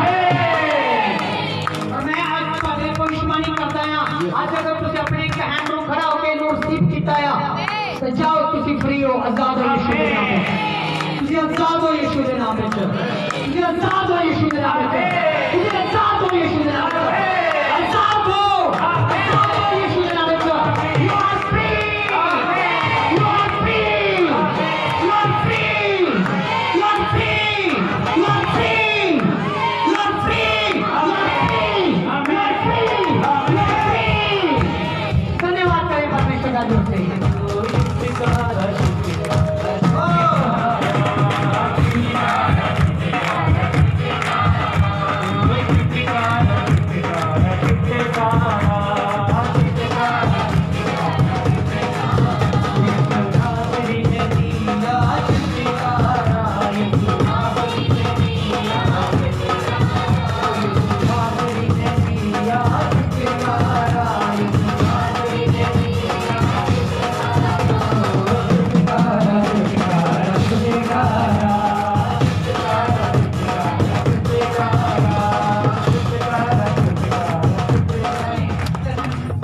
ਔਰ ਮੈਂ ਅੱਜ ਤੁਹਾਡੇ ਭਵਿੱਖਬਾਣੀ ਕਰਦਾ ਆ ਅੱਜ ਅਗਰ ਤੁਸੀਂ ਆਪਣੇ ਇੱਕ ਹੈਂਡ ਨੂੰ ਖੜਾ ਹੋ ਕੇ ਇਹਨੂੰ ਰਿਸੀਵ ਕੀਤਾ ਆ ਤੇ ਜਾਓ ਤੁਸੀਂ ਫ੍ਰੀ ਹੋ ਆਜ਼ਾਦ ਹੋ ਯਿਸੂ ਦੇ ਨਾਮ ਵਿੱਚ ਤੁਸੀਂ ਆਜ਼ਾਦ ਹੋ ਯਿਸੂ ਦੇ ਨਾਮ ਵਿੱਚ ਤੁਸੀਂ ਆਜ਼ਾਦ ਹੋ ਯਿਸੂ ਦੇ ਨਾਮ ਵਿੱਚ ਤੁਸੀਂ ਆਜ਼ਾਦ ਹੋ ਯਿਸੂ ਦੇ ਨਾਮ ਵਿੱਚ ਆਜ਼ਾਦ ਹੋ ਯਿਸੂ ਦੇ ਨਾਮ ਵਿੱਚ you are free you are free you are free you are free you are free you are free you are free धन्यवाद करें परमेश्वर का जोर से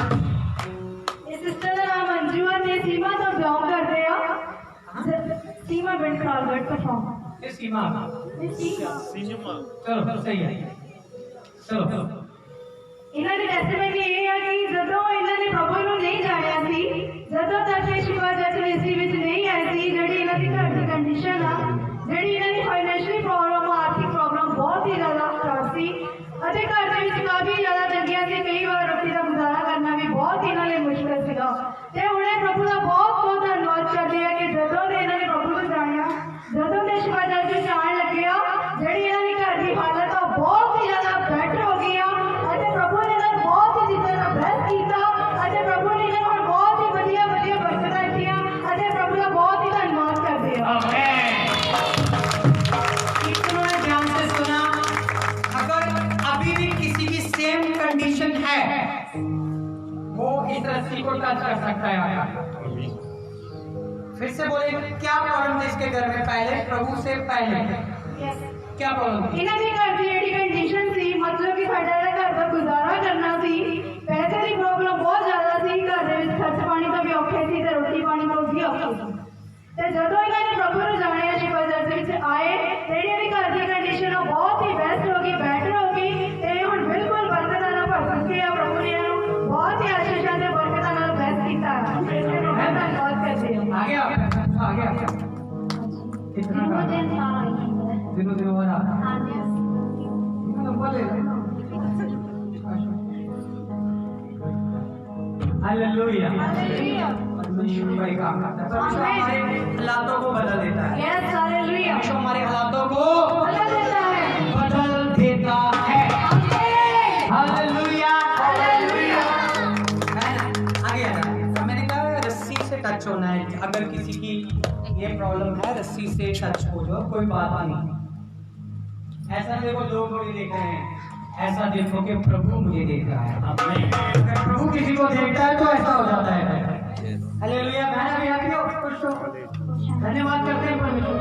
ਇਹ ਸਿਸਟਰ ਦਾ ਨਾਮ ਅੰਜੂ ਹੈ ਤੇ ਸੀਮਾ ਤੋਂ ਬਿਲੋਂਗ ਕਰਦੇ ਆ ਸੀਮਾ ਬਿੰਦ ਖਾਲਗੜ ਤੋਂ ਫਰਮ ये सीमा चलो सही है चलो ਇਹਨਾਂ ਦੀ ਟੈਸਟੀਮਨੀ ਇਹ ਹੈ ਕਿ ਜਦੋਂ ਇਹਨਾਂ ਨੇ ਪ੍ਰਭੂ ਨੂੰ ਨਹੀਂ ਜਾਣਿਆ ਸੀ ਜਦੋਂ ਤੱਕ ਇਹ ਸ਼ਿਵਾ ਜੱਟ ਵੇਸੀ ਵਿੱਚ ਨਹੀਂ ਆਏ ਸੀ ਜਿਹੜੀ ਇਹਨਾਂ ਦੀ ਘਰ ਦੀ ਕੰਡੀਸ਼ਨ ਆ ਜਿਹੜੀ ਇਹਨਾਂ ਦੀ ਫਾਈਨੈਂਸ਼ੀਅਲੀ ਪ੍ਰੋਬਲਮ ਆਰਥਿਕ ਪ੍ਰੋਬਲਮ ਬਹੁਤ ਹੀ ਜ਼ਿਆਦਾ ਖਰਾਬ ਸੀ ਅਤੇ ਘਰ ਦੇ ਵਿੱਚ ਕਾਫੀ ਜ਼ਿਆਦਾ ਤੰਗੀਆਂ ਸੀ ਕਈ ਵਾਰ ਰੋਟੀ ਦਾ ਗੁਜ਼ਾਰਾ ਕਰਨਾ ਵੀ ਬਹੁਤ ਹੀ ਇਹਨਾਂ ਲਈ ਮੁਸ਼ਕਲ ਸੀਗਾ ਤੇ ਹੁਣ ਇਹ ਪ੍ਰਭੂ ਦਾ ਬਹੁਤ ਬਹੁਤ ਧੰਨਵਾਦ ਕਰਦੇ ਆ ਕਿ ਜਦੋਂ ਦੇ ਇਹਨਾਂ ਨੇ ਪ੍ਰਭੂ ਨੂੰ ਜਾਣਿਆ ਜਦੋਂ ਦੇ ਸ਼ਿਵਾ ਜੱਟ ਵਿੱਚ ਆਉਣ ਲੱਗਿਆ ਜਿਹੜੀ ਇਹਨਾਂ ਦੀ ਘਰ ਦੀ ਹਾਲਤ ਆ ਬਹੁਤ ਹੀ ਜ਼ਿਆਦਾ ਬੈਟਰ ਹੋ ਗਈ ਆ ਅਤੇ ਪ੍ਰਭੂ ਨੇ ਇਹਨਾਂ ਨੂੰ ਬਹੁਤ ਹੀ ਜਿੱਦਾਂ ਦਾ ਬਲੈਸ ਕੀਤਾ ਅਤੇ ਪ੍ਰਭੂ ਨੇ ਇਹਨਾਂ ਨੂੰ ਬਹੁਤ ਹੀ ਵਧੀਆ ਵਧੀਆ ਬਰਕਤਾਂ ਦਿੱਤੀਆਂ ਅਤੇ ਪ੍ਰਭੂ ਦਾ ਬਹੁਤ ਹੀ ਧੰਨਵਾਦ ਕਰਦੇ ਆ इन्होंने ध्यान से सुना अगर अभी भी किसी की सेम कंडीशन है वो इस रस्सी को टच कर सकता है आकर फिर से बोले क्या प्रॉब्लम थी इसके घर में पहले प्रभु से पहले क्या प्रॉब्लम थी ਇਹਨਾਂ ਦੇ ਘਰ ਦੀ ਜਿਹੜੀ ਕੰਡੀਸ਼ਨ ਸੀ ਮਤਲਬ ਕਿ ਸਾਡਾ ਜਿਹੜਾ ਘਰ ਦਾ ਗੁਜ਼ਾਰਾ ਕਰਨਾ ਸੀ ਪੈਸੇ ਦੀ ਪ੍ਰੋਬਲਮ ਬਹੁਤ ਜ਼ਿਆਦਾ ਸੀ ਘਰ ਦੇ ਵਿੱਚ ਖਰਚ ਪਾਣੀ ਤੋਂ ਵੀ ਔਖੇ ਸੀ ਤੇ ਰੋਟੀ ਪਾਣੀ ਤੋਂ ਵੀ ਔਖੇ ਸੀ ਤੇ ਜਦੋਂ ਇਹਨਾਂ ਨੇ ਪ੍ਰਭੂ ਨੂੰ ਜਾਣਿਆ ਸ਼ਿਵਾ ਜੱਟ ਦੇ ਵਿੱਚ ਆਏ ਤੇ ਜਿਹੜੀ ਇਹਦੀ ਘਰ ਦੀ ਕੰਡੀਸ਼ਨ ਉਹ ਬਹੁਤ ਹੀ ਬੈਸਟ ਹੋ ਗਈ ਬੈਟਰ ਹੋ ਗਈ ਤੇ ਹੁਣ ਬਿਲਕੁਲ ਬਰਕਤਾਂ ਨਾਲ ਭਰ ਚੁੱਕੇ ਆ ਪ੍ਰਭੂ ਨੇ ਇਹਨਾਂ ਨੂੰ ਬਹੁਤ ਹੀ ਆਸ਼ੀਸ਼ਾਂ ਤੇ ਬਰਕਤਾਂ ਨਾਲ ਬਲੈਸ ਕੀਤਾ ਮੈਂ ਧੰਨਵਾਦ ਕਰਦੀ ਹਾਂ आ गया कितना मुझे का इंसान आई दिनों दिनों हो रहा हाँ जी नंबर ले हालेलुया परमेश्वर भाई काम करता है परमेश्वर हमारे हालातों को बदल देता है यस हालेलुया परमेश्वर हमारे हालातों को बदल देता है बदल देता है आमीन हालेलुया हालेलुया आगे आ रहा मैंने कहा रस्सी से टच होना है अगर किसी की ये प्रॉब्लम है रस्सी से टच हो जाओ कोई बात नहीं ऐसा देखो लोग मुझे देख रहे हैं ऐसा देखो कि प्रभु मुझे देख रहा है अगर प्रभु किसी को देखता है तो ऐसा हो जाता है हालेलुया बहन अभी आके हो खुश हो धन्यवाद करते हैं परमेश्वर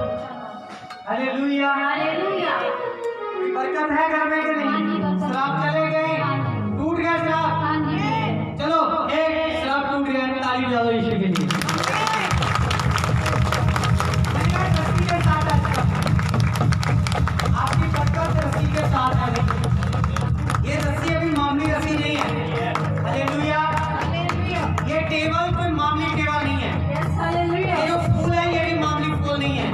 हालेलुया हालेलुया बरकत है घर में कि नहीं श्राप चले गए टूट गया श्राप हाँ जी चलो एक श्राप टूट गया ताली बजा दो यीशु के लिए रस्सी के साथ आपकी बरकत रस्सी के साथ आ गई ये रस्सी अभी मामूली रस्सी नहीं है हालेलुया हालेलुया ये टेबल कोई मामूली टेबल नहीं है यस हालेलुया ये जो फूल है ये भी मामूली फूल नहीं है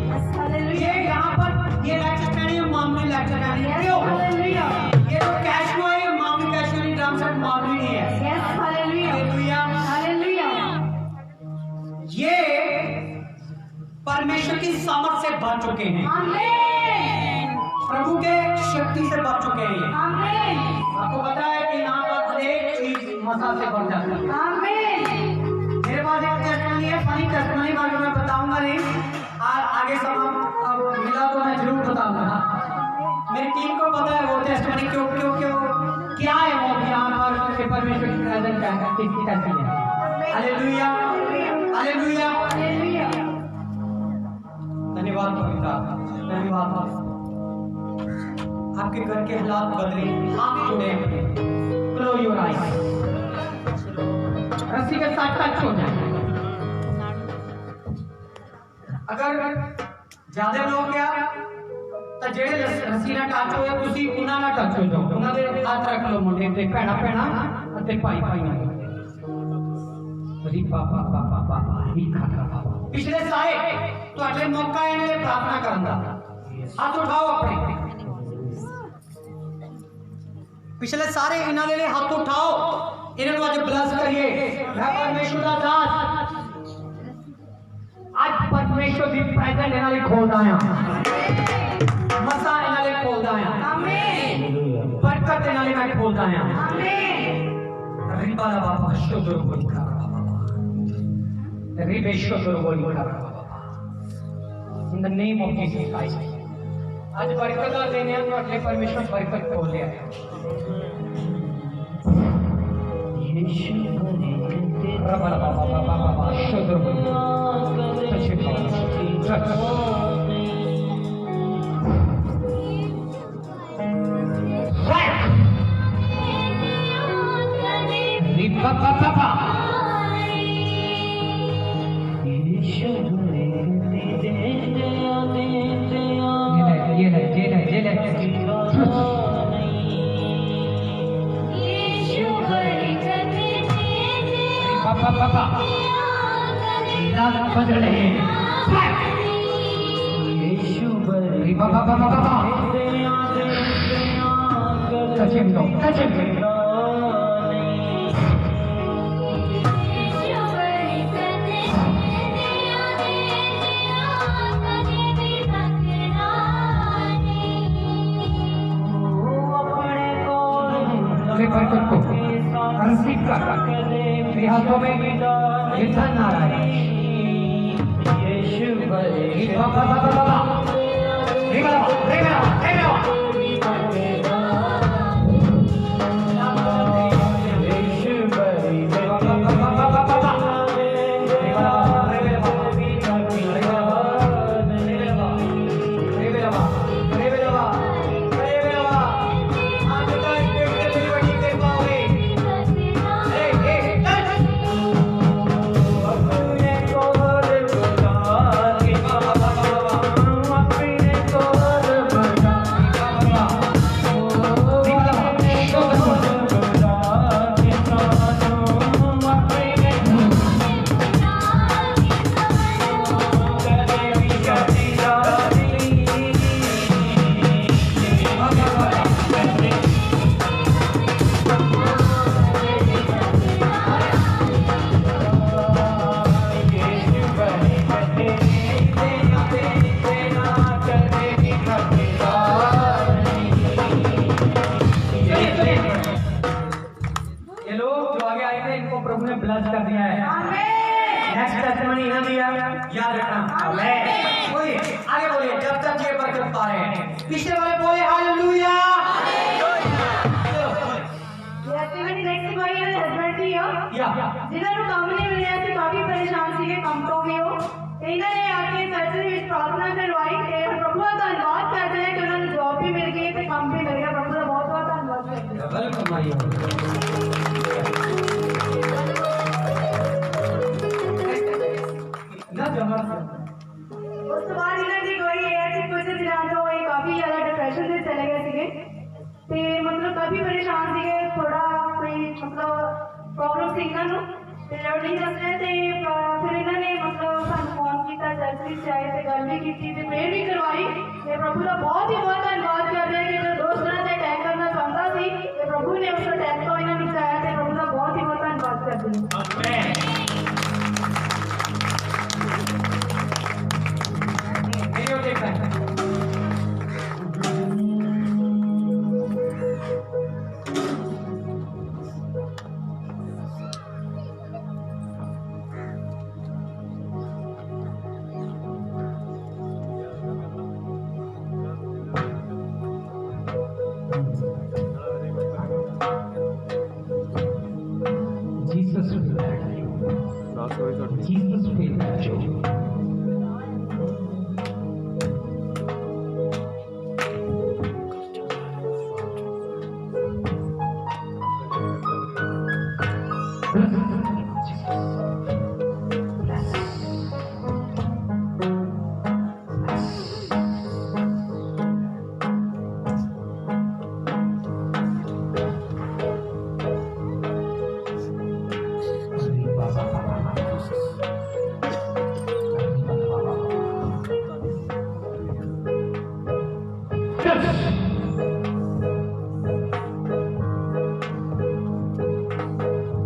यस हालेलुया ये यहाँ पर ये लेक्चर करनी है मामूली लेक्चर करनी है यस हालेलुया ये जो कैशू है ये मामूली कैशू नहीं ड्रम सेट मामूली नहीं है यस हालेलुया हालेलुया हालेलुया ये परमेश्वर की सामर्थ से भर चुके हैं आमीन प्रभु के शक्ति से भर चुके हैं ये। आमीन आपको पता है कि यहाँ पर हर एक चीज मसा से भर जाती है आमीन मेरे पास एक टेस्टमनी है फनी टेस्टमनी बारे में बताऊंगा नहीं आगे सब अब मिला तो मैं जरूर बताऊंगा मेरी टीम को पता है वो टेस्टमनी क्यों क्यों क्यों क्या है प्रेजेंट किसकी करती है? हालेलुया, हालेलुया, धन्यवाद पिता, धन्यवाद। आपके घर के हालात बदले, आप जुड़े, क्लोज योर आईज, रस्सी के साथ टच हो जाए। अगर ज्यादा लोग क्या तो जेड़े रस्सी ना टच होए तुसी उना ना टच हो जाओ, उना दे हाथ रख लो मुंडे ते, भैणा भैणा अते भाई भाई ना। पिछले सारे ਤੁਹਾਡੇ मौका है इन्हें प्रार्थना करने का, हाथ उठाओ अपने। पिछले सारे इन्हां दे लिए हाथ उठाओ, इन्हां नु अज ब्लेस करिए। मैं परमेश्वर दा दास आज परमेश्वर दी प्रेजेंट इन्हां लिए खोलदा आया, मसा इन्हां लिए खोलदा आया, आमीन। बरकत इन्हां लिए मैं खोलदा आया, आमीन। रिबा दा बाबा शुद्ध होई कर In the name of Jesus Christ. आज बरकत देने तो अगले परमेश्वर बरकत खोल लिया। हाथों में निधन आ रहा है। याद रखना। बोलिए आगे बोलिए, जब तक ये बरकत पा रहे हैं। पीछे वाले बोले हालेलुया। नेक्स्ट कोई है हस्बैंड ही हो जिन्होंने काम नहीं मिले थे, काफी परेशान थे, कम तो भी हो, इन्होंने आके सर्जरी में प्रार्थना करवाई। प्रभु का धन्यवाद करते हैं कि उन्होंने जॉब भी मिल गई थे, काम भी मिल गया। प्रभु का बहुत बहुत धन्यवाद करते हैं। उस बाद इन्होंने कोई है कि कुछ दिनों तो ये काफी ज्यादा डिप्रेशन से चले गए थे, ते मतलब काफी परेशान थे, थोड़ा कोई मतलब प्रॉब्लम थी इन्होंने लड़ नहीं सकते थे। फिर इन्होंने मतलब सानू फोन किया, चर्च से आए थे, गल भी की, प्रेयर भी करवाई। प्रभु का बहुत ही बहुत धन्यवाद कर रहे हैं कि जो दोस्त तरह से अटैक करना चाहता थी, प्रभु ने उस अटैक को इन्होंने बचाया। प्रभु का बहुत ही बहुत धन्यवाद करते हैं।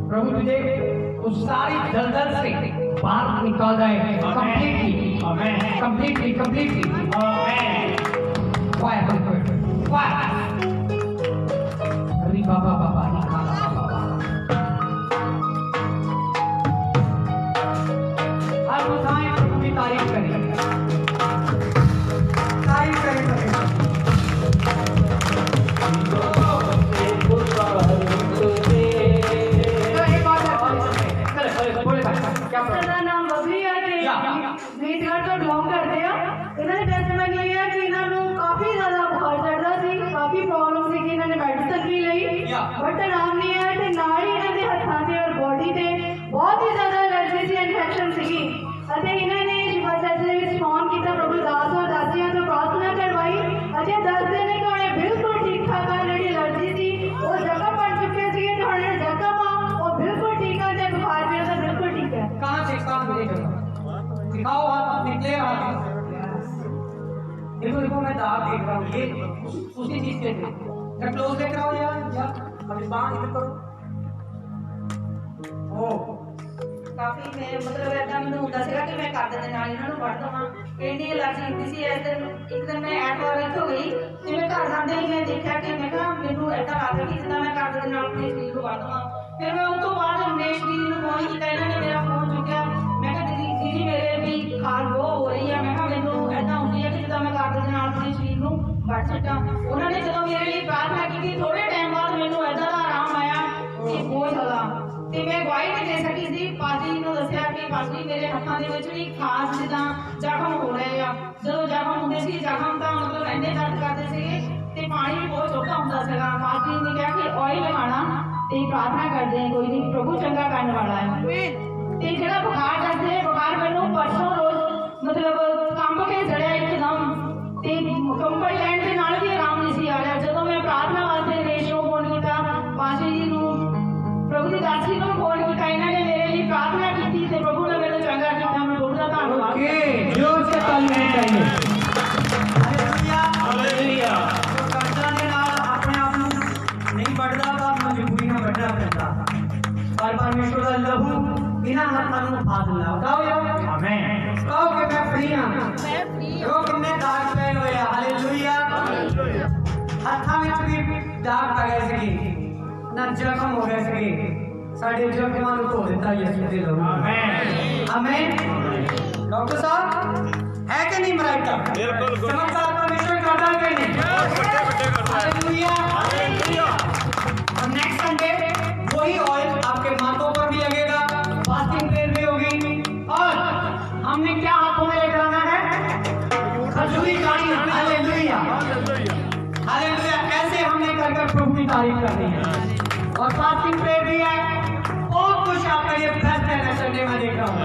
प्रभु तुझे उस सारी दलदल से बाहर निकाल जाए completely, completely, completely. Fire, fire. अरे बाबा बाबा निकाला बाबा। अब उठाएं प्रभु की तारीफ करें, तारीफ करें प्रभु। ਦਾ ਨਾਮ ਬਬਲੀ ਹੈ ਤੇ ਗੀਤਗੜ ਤੋਂ ਬਿਲੋਂਗ ਕਰਦੇ ਆ। ਇਹਨਾਂ ਦੀ ਟੈਸਟਮਨੀ ਇਹ ਹੈ ਕਿ ਇਹਨਾਂ ਨੂੰ ਕਾਫੀ ਜ਼ਿਆਦਾ ਬੁਖਾਰ ਚੜਦਾ ਸੀ, ਕਾਫੀ ਪ੍ਰੋਬਲਮ ਸੀ ਕਿ ਇਹਨਾਂ ਨੇ ਮੈਡੀਸਨ ਵੀ ਲਈ ਬਟ ਆਰਾਮ ਨਹੀਂ ਆਇਆ ਤੇ ਨਾਲ ਹੀ ਇਹਨਾਂ ਦੇ ਹੱਥਾਂ ਤੇ ਔਰ ਬੋਡੀ ਤੇ ਬਹੁਤ ਹੀ ਜ਼ਿਆਦਾ ਐਲਰਜੀ ਸੀ, ਇਨਫੈਕਸ਼ਨ ਸੀਗੀ ਅਤੇ ਇਹਨਾਂ ਨੇ ਸ਼ਿਵਾ ਚਰਚ ਦੇ ਵਿੱਚ ਫੋਨ ਕੀਤਾ, ਪ੍ਰਭੂ ਦਾਸ ਔਰ ਦਾਸੀਆਂ ਤੋਂ ਪ੍ਰਾਰਥਨਾ ਕਰਵਾਈ ਅਤੇ ਦੱਸਦੇ ਨੇ ਕਿ ਉਹਨੇ ਬਿਲਕੁਲ ਠੀਕ ਠਾਕ ਆ। ਜਿਹੜੀ ਐਲਰਜੀ ਸੀ ਉਹ ਜ਼ਖਮ ਬਣ ਚੁੱਕੇ ਸੀ ਤੇ ਹੁਣ ਜਿਹੜਾ ਜ਼ਖਮ ਆ ਉਹ ਬਿਲਕੁਲ ਠੀਕ ਆ ਤੇ ਬੁਖਾਰ ਵੀ ਉਹਦਾ ਬਿਲकुल ठीक है। कहाँ से काम मिलेगा? दिखाओ हाथ, निकले हाथ। देखो देखो मैं दाग देख रहा हूँ, ये उसी चीज के थे। मैं क्लोज देख रहा हूँ या अभी बाहर इधर करो। ओ ਕਾਫੀ ਮੈਂ ਮਤਲਬ ਏਦਾਂ ਮੈਨੂੰ ਹੁੰਦਾ ਸੀਗਾ ਕਿ ਮੈਂ ਕੱਦ ਦੇ ਨਾਲ ਇਹਨਾਂ ਨੂੰ ਵੱਢ ਦਵਾਂ, ਇੰਨੀ ਐਲਰਜੀ ਹੁੰਦੀ ਸੀ। ਇਸ ਦਿਨ ਇੱਕ ਦਿਨ ਮੈਂ ਐਤਵਾਰ ਇੱਥੋਂ ਗਈ ਤੇ ਮੈਂ ਘਰ ਜਾਂਦੇ ਹੀ ਮੈਂ ਦੇਖਿਆ ਕਿ ਮੈਂ ਕਿਹਾ ਮੈਨੂੰ ਏਦਾਂ ਲੱਗਦਾ ਕਿ ਜਿੱਦਾਂ ਮੈਂ ਕੱਦ ਦੇ ਨਾਲ ਆਪਣੇ ਸਰੀਰ ਨੂੰ ਵੱਢ ਦਵਾਂ। ਫਿਰ ਮੈਂ ਉਸ ਤੋਂ ਬਾਅਦ ਰਮੇਸ਼ ਜੀ ਨੂੰ ਫੋਨ ਕੀਤਾ, ਇਹਨਾਂ ਨੇ ਮੇਰਾ ਫੋਨ ਚੁੱਕਿਆ। ਮੈਂ ਕਿਹਾ ਦੀਦੀ ਮੇਰੇ ਵੀ ਖਾਲ ਹੋ ਰਹੀ ਆ, ਮੈਂ ਕਿਹਾ ਮੈਨੂੰ ਏਦਾਂ ਹੁੰਦੀ ਹੈ ਕਿ ਜਿੱਦਾਂ ਮੈਂ ਕੱਦ ਦੇ ਨਾਲ ਆਪਣੇ ਸਰੀਰ ਨੂੰ ਵੱਢ ਸੁੱਟਾਂ। ਉਹਨਾਂ ਨੇ ਜਦੋਂ ਮੇਰੇ ਲਈ ਪ੍ਰਾਰਥਨਾ ਕੀਤੀ, ਥੋੜੇ ਟਾਈਮ ਬਾਅਦ ਮੈਨੂੰ ਏਦਾਂ ਦਾ ਆਰਾਮ ਆਇਆ ਕਿ ਬਹੁਤ ਜ਼ਿਆਦਾ। ਤੇ ਮੈਂ ਗਵਾਹੀ ਨਹੀਂ ਦੇ ਸਕੀ ਸੀ। ਪਾਜੀ ਨੂੰ ਦੱਸਿਆ ਕਿ ਪਾਜੀ ਮੇਰੇ ਹੱਥਾਂ ਦੇ ਵਿੱਚ ਵੀ ਖਾਸ ਜਿੱਦਾਂ ਜ਼ਖਮ ਹੋ ਰਹੇ ਆ। ਜਦੋਂ ਜ਼ਖਮ ਹੁੰਦੇ ਸੀ, ਜ਼ਖਮ ਤਾਂ ਮਤਲਬ ਇੰਨੇ ਦਰਦ ਕਰਦੇ ਸੀਗੇ ਤੇ ਪਾਣੀ ਵੀ ਬਹੁਤ ਛੋਟਾ ਹੁੰਦਾ ਸੀਗਾ। ਪਾਜੀ ਨੇ ਕਿਹਾ ਕਿ ਆਇਲ ਲਗਾਉਣਾ ਤੇ ਪ੍ਰਾਰਥਨਾ ਕਰਦੇ ਹਾਂ, ਕੋਈ ਨਹੀਂ ਪ੍ਰਭੂ ਚੰਗਾ ਕਰਨ ਵਾਲਾ ਹੈ। ਤੇ ਜਿਹੜਾ ਬੁਖਾਰ ਕਰਦੇ ਬੁਖਾਰ ਮੈਨੂੰ ਪਰਸੋਂ ਰੋਜ਼ ਮਤਲਬ ਕੰਬ ਕੇ ਜੜਿਆ ਇੱਕਦਮ ਤੇ ਕੰਬਲ ਲੈਣ ਦੇ ਨਾਲ ਵੀ ਆਰਾਮ ਨਹੀਂ ਸੀ ਆ ਰਿਹਾ। ਜਦੋਂ ਮੈਂ ਪ੍ਰਾਰਥਨਾ ਵਾਸਤੇ ਰੇਸ਼ੋ ਫੋਨ ਕੀਤਾ, ਪਾਜੀ ਜੀ ਨੂੰ प्रभु की दासी को फोन किया, इन्होंने मेरे लिए प्रार्थना की थी, प्रभु ने मेरे चंगा किया। मैं प्रभु का धन्यवाद। ओके, जोर से ताली बजाइए। Hallelujah, hallelujah. तो कर्जा के नाल अपने आप ਨੂੰ नहीं बढ़दा ਤਾਂ ਮਜਬੂਰੀ ਨਾਲ ਵੱਢਣਾ ਪੈਂਦਾ। ਪਰ ਪਰਮੇਸ਼ਵਰ ਦਾ ਲਹੂ ਇਹਨਾਂ ਹੱਥਾਂ ਨੂੰ ਫਾਦ ਲਾ। ਕਹੋ ਯਾਰ ਆਮੇਨ। ਕਹੋ ਕਿ ਮੈਂ ਫਰੀ ਹਾਂ, ਮੈਂ ਫਰੀ ਹਾਂ। ਉਹ ਕਿੰਨੇ ਦਾਗ ਪਏ ਹੋਏ ਆ। Hallelujah, hallelujah. ਹੱਥਾਂ ਵਿੱਚ ਵੀ ਦਾਗ ਪੈ ਗਏ ਸੀਗੇ ना जख्म हो गए थे, साढ़े जख्मां को धो देता यीशु दे लहू। आमीन, आमीन। डॉक्टर साहब है कि नहीं मराइता? बिल्कुल चमत्कार परमेश्वर करता है कि नहीं? Hallelujah, hallelujah. और नेक्स्ट संडे वही ऑयल आपके माथों पर भी लगेगा, फास्टिंग प्रेयर भी होगी और हमने क्या हाथों में लेकर आना है? खजूरी काढ़ी। Hallelujah, hallelujah. ऐसे हमने कर कर प्रभु की तारीफ करनी है और फास्टिंग प्रेयर भी है। बहुत कुछ आपका ये बेस्ट है। मैं संडे में देख रहा हूँ।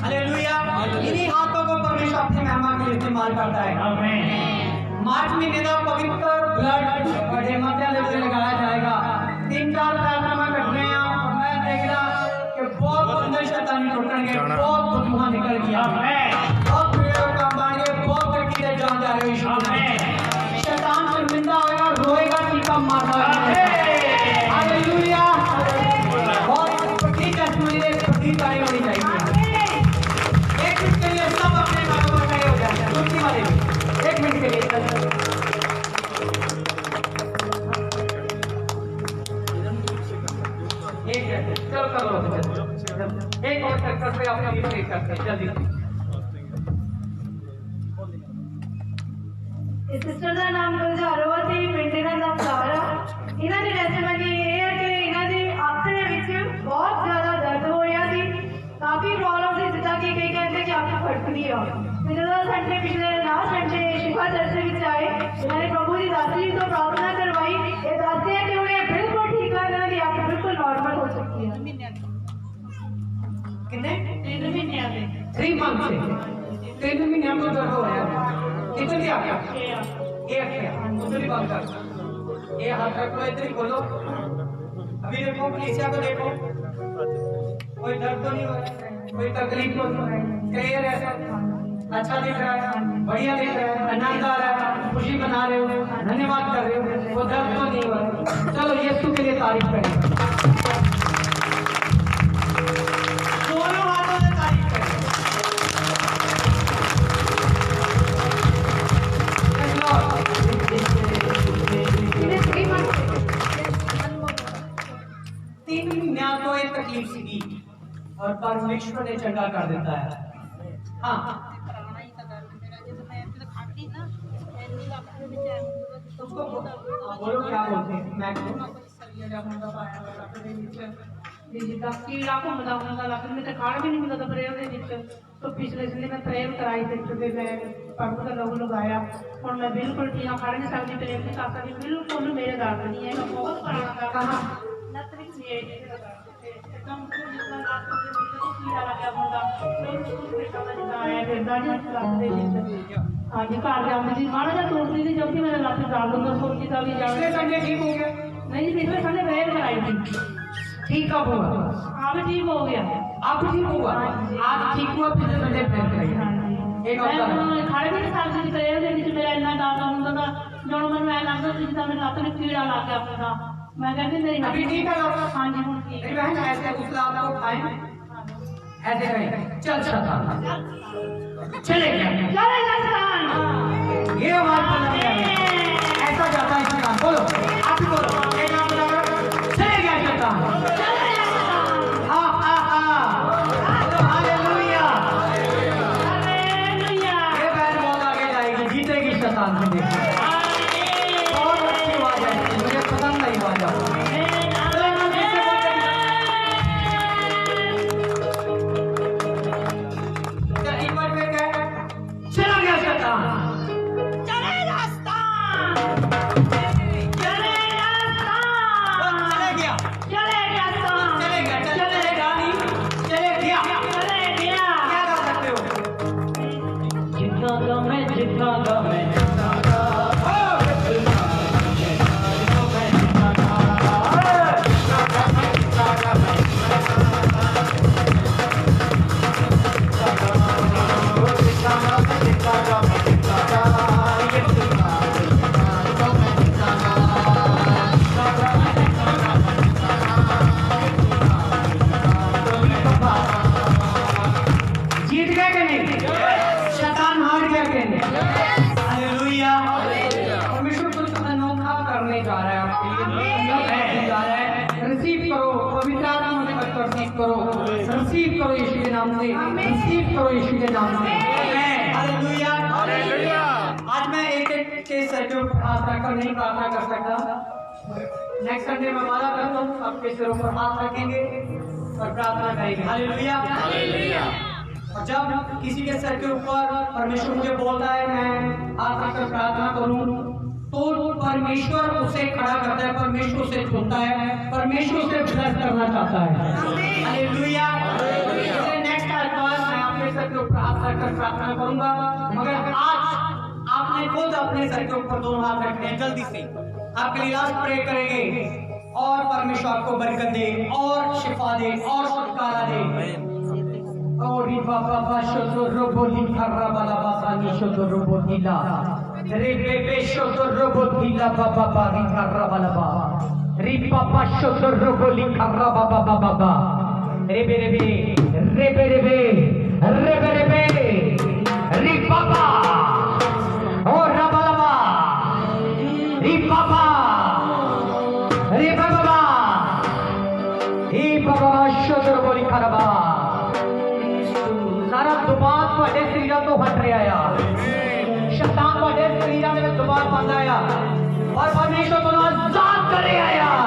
हालेलुया। इन्हीं हाथों को परमेश्वर अपनी महिमा के लिए इस्तेमाल करता है। आमीन। मार्च महीने का पवित्र ब्लड बढ़ेमत्या से लगाया जाएगा। 3-4 प्रार्थना करते हैं और मैं देख रहा कि बहुत अंदर शैतानी टूटन गए, बहुत कुछ वहाँ निकल गया। बहुत प्रेयर का बन गए, बहुत व्यक्ति जान जा रहे हैं। शैतान शर्मिंदा होगा, रोएगा, टीका मारता है। हालेलुया। बहुत पक्की टेस्टमनी है, पक्की तारीफ होनी चाहिए। एक मिनट के लिए सब अपने कामों में खड़े हो जाते हैं। तुलसी वाले भी 1 मिनट के लिए चलो कर लो। एक और चक्कर पे अपने लिए करते हैं जल्दी। सिस्टर का नाम गुलजारो ਤੇ ਪਿੰਡ ਦਾ ਨਾਮ ਸਾਰਾ। ਇਹਨਾਂ ਦੀ ਟੈਸਟਮਨੀ ਇਹ ਹੈ ਕਿ ਇਹਨਾਂ ਦੀ ਅੱਖ ਦੇ ਵਿੱਚ ਬਹੁਤ ਜ਼ਿਆਦਾ ਦਰਦ ਹੋ ਰਿਹਾ ਸੀ, ਕਾਫੀ ਪ੍ਰੋਬਲਮ ਸੀ, ਜਿੱਦਾਂ ਕਿ ਕਈ ਕਹਿੰਦੇ ਕਿ ਅੱਖ ਫਟਦੀ ਆ। ਤੇ ਜਦੋਂ ਸੰਡੇ ਪਿਛਲੇ ਲਾਸਟ ਸੰਡੇ ਸ਼ਿਫਾ ਚਰਚ ਦੇ ਵਿੱਚ ਆਏ, ਇਹਨਾਂ ਨੇ ਪ੍ਰਭੂ ਦੀ ਦਾਸੀ ਤੋਂ ਪ੍ਰਾਰਥਨਾ ਕਰਵਾਈ। ਇਹ ਦੱਸਦੇ ਆ ਕਿ ਉਹਨੇ ਬਿਲਕੁਲ ਠੀਕ ਆ, ਇਹਨਾਂ ਦੀ ਅੱਖ ਬਿਲਕੁਲ ਨਾਰਮਲ ਹੋ ਚੁੱਕੀ ਹੈ। मंथ से 3 महीने को दर्द हो रहा है कितनी आपका एक है उधर बंद कर ये हाथ रखो इधर ही खोलो अभी देखो नीचे को देखो कोई दर्द तो नहीं हो रहा कोई तकलीफ तो नहीं क्लियर है सब अच्छा दिख रहा है बढ़िया दिख रहा है आनंद आ रहा है खुशी मना रहे हो धन्यवाद कर रहे हो वो दर्द तो नहीं हो रहा चलो यीशु के लिए तारीफ करें दोनों हाथों से तारीफ करें तीन महीना को एक तकलीफ सी और परमेश्वर ने चंगा कर देता है हाँ उसको बोलो क्या बोलते हैं मैं जिदा कीड़ा घूमदा ਹੁੰਦਾ ਲੱਕ में तो खाण भी नहीं मिलता प्रेयर ਦੇ ਵਿੱਚ तो पिछले संडे मैं प्रेयर कराई ਤੇ ਤੇ मैं प्रभु का लहू लगाया और मैं बिल्कुल ठीक हाँ खड़ नहीं सकती प्रेयर नहीं कर सकती बिल्कुल मेरे दर्द नहीं है मैं बहुत पुराना दर्द कहाँ नत भी नहीं है एकदम जितना रात को कीड़ा लगा ਹੁੰਦਾ तो उसको बेटा जिदा आया फिरदा नहीं ਲੱਕ ਦੇ ਵਿੱਚ हाँ जी घर जाने जी माड़ा जा टूटती थी जबकि मेरा ਲੱਕ दर्द ਹੁੰਦਾ सोचती था भी पिछले संडे ठीक हो गया नहीं जी पिछले संडे प्रेयर कराई थी ठीक कब हुआ आप ठीक हो गया आप ठीक हुआ आज ठीक हुआ पिछले संडे प्रेयर कराई एक हफ्ता मैं खाने भी नहीं सकती प्रेयर ਦੇ ਵਿੱਚ ਮੇਰਾ ਇੰਨਾ ਦਰਦ ਹੁੰਦਾ था ਜਦੋਂ ਮੈਨੂੰ ਐ ਲੱਗਦਾ ਸੀ ਜਿੱਦਾਂ ਮੇਰੇ ਲੱਤ ਨੂੰ ਕੀੜਾ ਲੱਗ ਗਿਆ ਹੁੰਦਾ मैं कहती मेरी अभी ठीक है डॉक्टर हाँ जी हूँ ठीक मेरी बहन ऐसे उस लाभ को खाएं ऐसे करें चल शैतान चले गया चले शैतान ये आवाज बदल गया ऐसा जाता है शैतान बोलो आप ही बोलो एक नाम बताओ चले गया शैतान चले शैतान हाँ हाँ हाँ हालेलुया हालेलुया ये बहन बहुत आगे जाएगी जीतेगी शैतान से देखिए बहुत अच्छी आवाज है मुझे पसंद नहीं आवाज आपको चला गया शैतान चले शैतान चले गया चले शैतान चले गया चलेगा नहीं चले गया चले गया क्या कर सकते हो जितना गम है जीत गए कि नहीं शैतान हार गया कि नहीं हालेलुया परमेश्वर कुछ अनोखा करने जा रहा है आपके लिए जा रहा है रिसीव करो पवित्र आत्मा से रिसीव करो यीशु के नाम से रिसीव करो यीशु के नाम से हालेलुया आज मैं एक के सर के ऊपर हाथ रखकर नहीं प्रार्थना कर सकता नेक्स्ट संडे में वादा करता हूँ आपके सिरों पर हाथ रखेंगे और प्रार्थना करेंगे हालेलुया और जब किसी के सर के ऊपर परमेश्वर मुझे बोलता है मैं हाथ रखकर प्रार्थना करूं तो परमेश्वर उसे खड़ा करता है परमेश्वर उसे छूता है परमेश्वर उसे ब्लेस करना चाहता है हालेलुया नेक्स्ट आत्मा मैं आपके सर के ऊपर हाथ रखकर प्रार्थना करूंगा मगर आज आपने खुद अपने सर के ऊपर दोनों हाथ रखने हैं जल्दी से आपके लिए लास्ट प्रे करेंगे और परमेश्वर आपको बरकत दे और शिफा दे और छुटकारा दे और बाबा शोधो बोली खर्रा वाला बासानी शोधो बोली ला रे बे शोधो बोली ला बाबा बारी खर्रा वाला बा रे पापा शोधो बोली खर्रा बाबा बाबा रे बे रे पापा और रबलबा रे पापा रे बाबा शोधो बोली खरबा सारा दुबान ਤੁਹਾਡੇ ਸਰੀਰਾਂ ਤੋਂ ਹਟ ਰਿਹਾ ਆ ਸ਼ੈਤਾਨ ਤੁਹਾਡੇ ਸਰੀਰਾਂ ਦੇ ਵਿੱਚ ਦੁਬਾਨ ਪਾਉਂਦਾ ਆ ਔਰ ਪਰਮੇਸ਼ਰ ਤੁਹਾਨੂੰ ਆਜ਼ਾਦ ਕਰ ਰਿਹਾ ਆ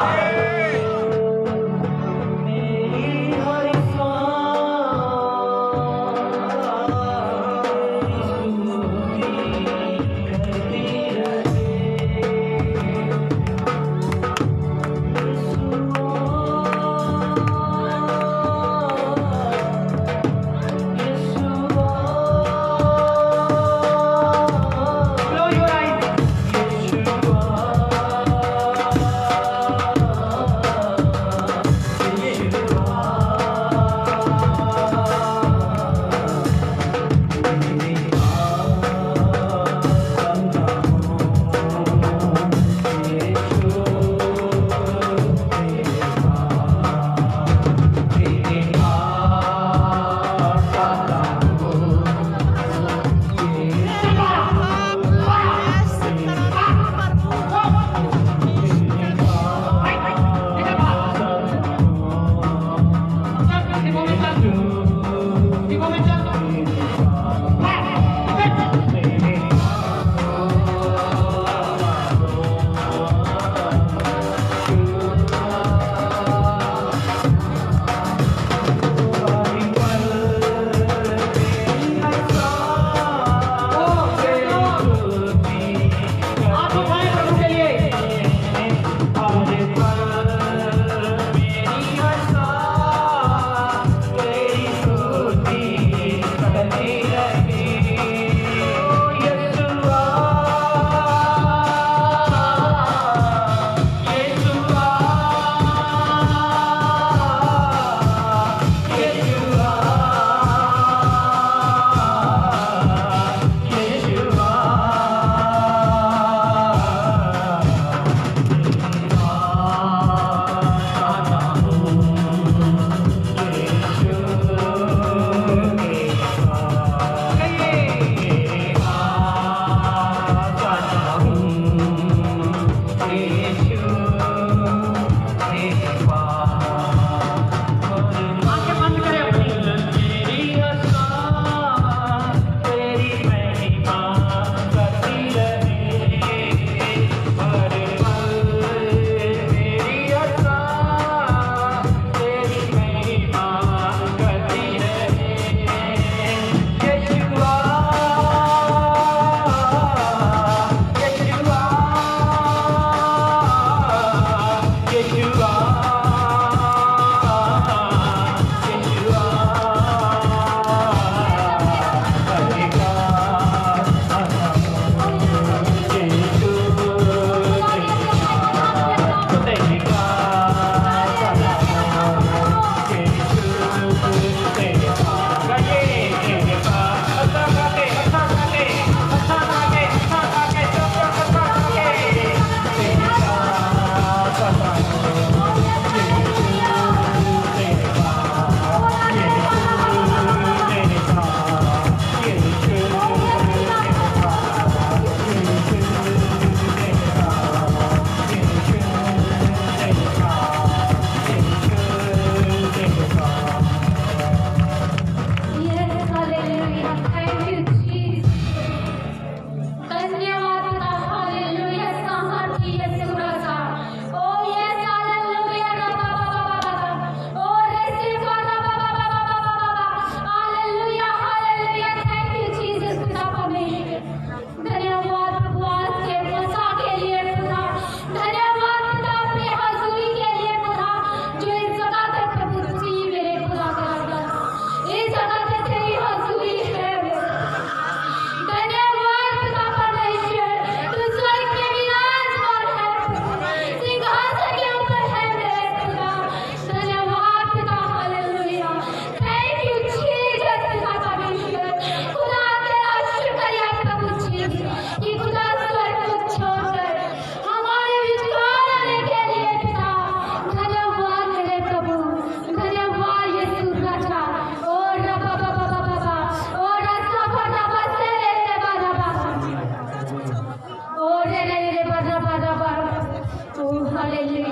हालेलुया।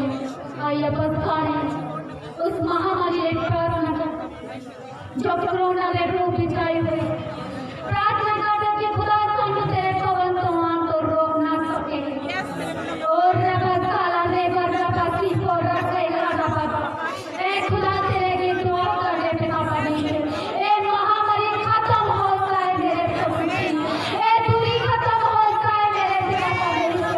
आइए बस खाने उस महामारी ने प्रार्थना कर जो कोरोना के रूप में आई हुई प्रार्थना कर कि खुदा संग तेरे पवन तूफान को रोक ना सके और रब काला रे रब की को रखे रब ए खुदा तेरे की दुआ करने पे बाबा नहीं ए महामारी खत्म हो जाए मेरे प्रभु ए दूरी खत्म हो जाए मेरे प्रभु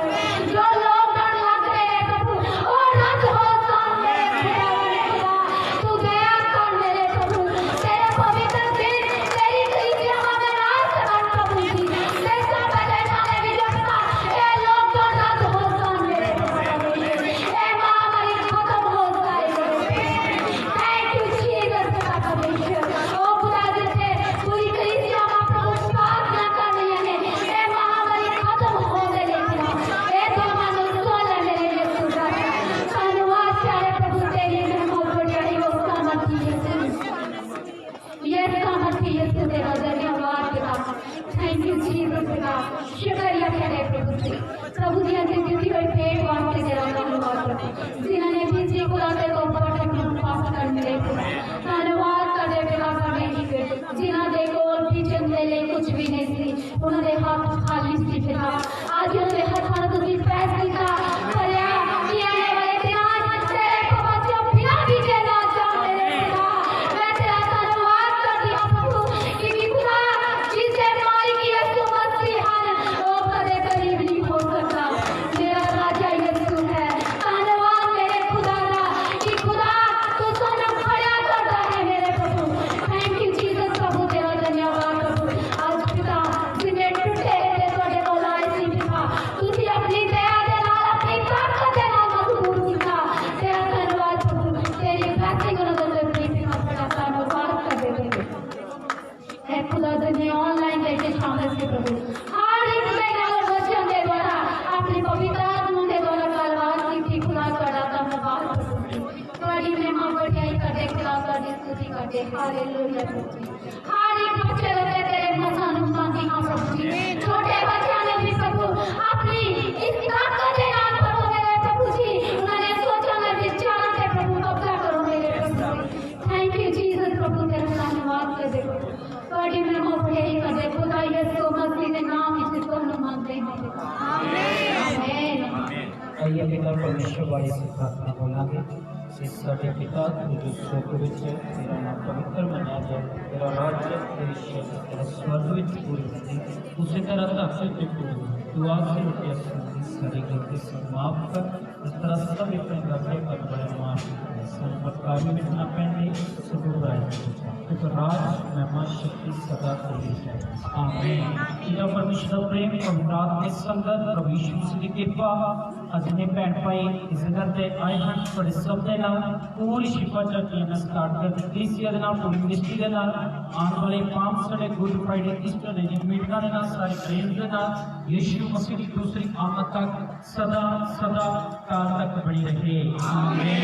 जो लॉकडाउन लग रहे हैं प्रभु और रद्द हो जाए मेरे खुदा तू दया कर मेरे प्रभु तेरे पवित्र दिन तेरी कलीसिया में राज कर प्रभु जी मैं सब बड़े माने भी रखता ए लॉकडाउन रद्द हो जाए मेरे प्रभु ए महामारी खत्म हो जाए थैंक यू जीसस का परमेश्वर ओ खुदा जैसे पूरी कलीसिया में प्रभु प्रार्थना कर रही है ए महामारी खत्म हो गई ए तो मनुष्य ले मेरे यीशु का धन्यवाद प्यारे प्रभु तेरी महिमा बढ़ाई वो सामर्थी यीशु सामर्थी यीशु तेरा धन्यवाद पिता थैंक यू जीसस पिता शुक्रिया प्यारे प्रभु जी प्रभु जी आज किसी कोई पेट वास्ते तेरा धन्यवाद प्रभु जिन्होंने भी जी खुदा ते को बटन में पास कर मिले धन्यवाद करे पिता परमेश्वर जिन्हों दे कोल किचन दे ले कुछ भी नहीं सी उन्होंने हाथ खाली सी पिता आज उन्होंने हाथ में तुझी पैसे का भरया कि आने वाले दिन आज तेरे को बच्चों बिना भी देना चाह मेरे पिता मैं तेरा धन्यवाद करती हूँ प्रभु कि खुदा जिसे मारी की यीशु मसीह है वो कदे करीब नहीं हो सकता मेरा राजा यीशु है धन्यवाद मेरे खुदा का कि खुदा तू सनम खड़ा करता है मेरे प्रभु थैंक यू जीसस प्रभु तेरा धन्यवाद प्रभु आज पिता जिन्हें टूटे थे ਤੁਹਾਡੇ ਕੋਲ ਆਏ ਸੀ ਪਿਤਾ ਤੁਸੀਂ ਆਪਣੀ ਦਇਆ ਦੇ ਨਾਲ ਆਪਣੀ ਤਾਕਤ ਦੇ ਨਾਲ ਮਜ਼ਬੂਤ ਕੀਤਾ ਤੇਰਾ ਧੰਨਵਾਦ ਪ੍ਰਭੂ ਤੇਰੀ ਬਲੇਸਿੰਗ ਉਹਨਾਂ ਦੇ ਉੱਤੇ ਪਿਤਾ ਬੜਾ ਧੰਨਵਾਦ ਕਰਦੇ ਨੇ है खुदा दुनिया ऑनलाइन लेके शामिल से प्रभु हर एक जगह और बच्चों के द्वारा अपने पवित्र आत्मा के द्वारा कालवार की थी खुदा कड़ा धन्यवाद प्रभु बड़ी महिमा बढ़ाई करते खुदा की स्तुति करते हालेलुया प्रभु हर एक बच्चे लोग तेरे मसान मांगी हां प्रभु जी छोटे बच्चों ने भी प्रभु अपनी इस ताकत के नाम प्रभु मेरे प्रभु जी उन्होंने सोचा मैं विचार से प्रभु कब्जा करो मेरे प्रभु थैंक यू जीसस प्रभु तेरा धन्यवाद कर दे बड़ी महिमा बढ़ाई कर दे खुदा यीशु मसीह के नाम में इसको हम मांगते हैं आमीन आइए पिता परमेश्वर वाली से प्रार्थना बोलांगे इस साढ़े पिता तू जो स्वर्ग विच है तेरा नाम पवित्र मना जाए तेरा राज्य तेरी शक्ति तेरा स्वर्ग विच पूरी होती उसी तरह धरती पे पूरी तू आखिर रोटी अपनी सारी गलती समाप्त कर इस तरह सब अपने गलती पर बड़े माफ संपत्कार में बिना पहने सब बुराई तो राज महिमा शक्ति सदा तेरी है आमीन तेरा परमेश्वर प्रेम पवित्र आत्मा संगत प्रभु यीशु मसीह की कृपा अजने भैन भाई इस घर ते आए हैं बड़े सब दे नाल पूरी शिफा चर्च ने स्टार्ट कर कलीसिया दे नाल पूरी मिनिस्ट्री दे नाल आने वाले 5 Sunday good Friday Easter day मीटिंगां दे नाल सारे प्रेम दे नाल यीशु मसीह की दूसरी आमद तक सदा सदा काल तक बनी रहे आमीन।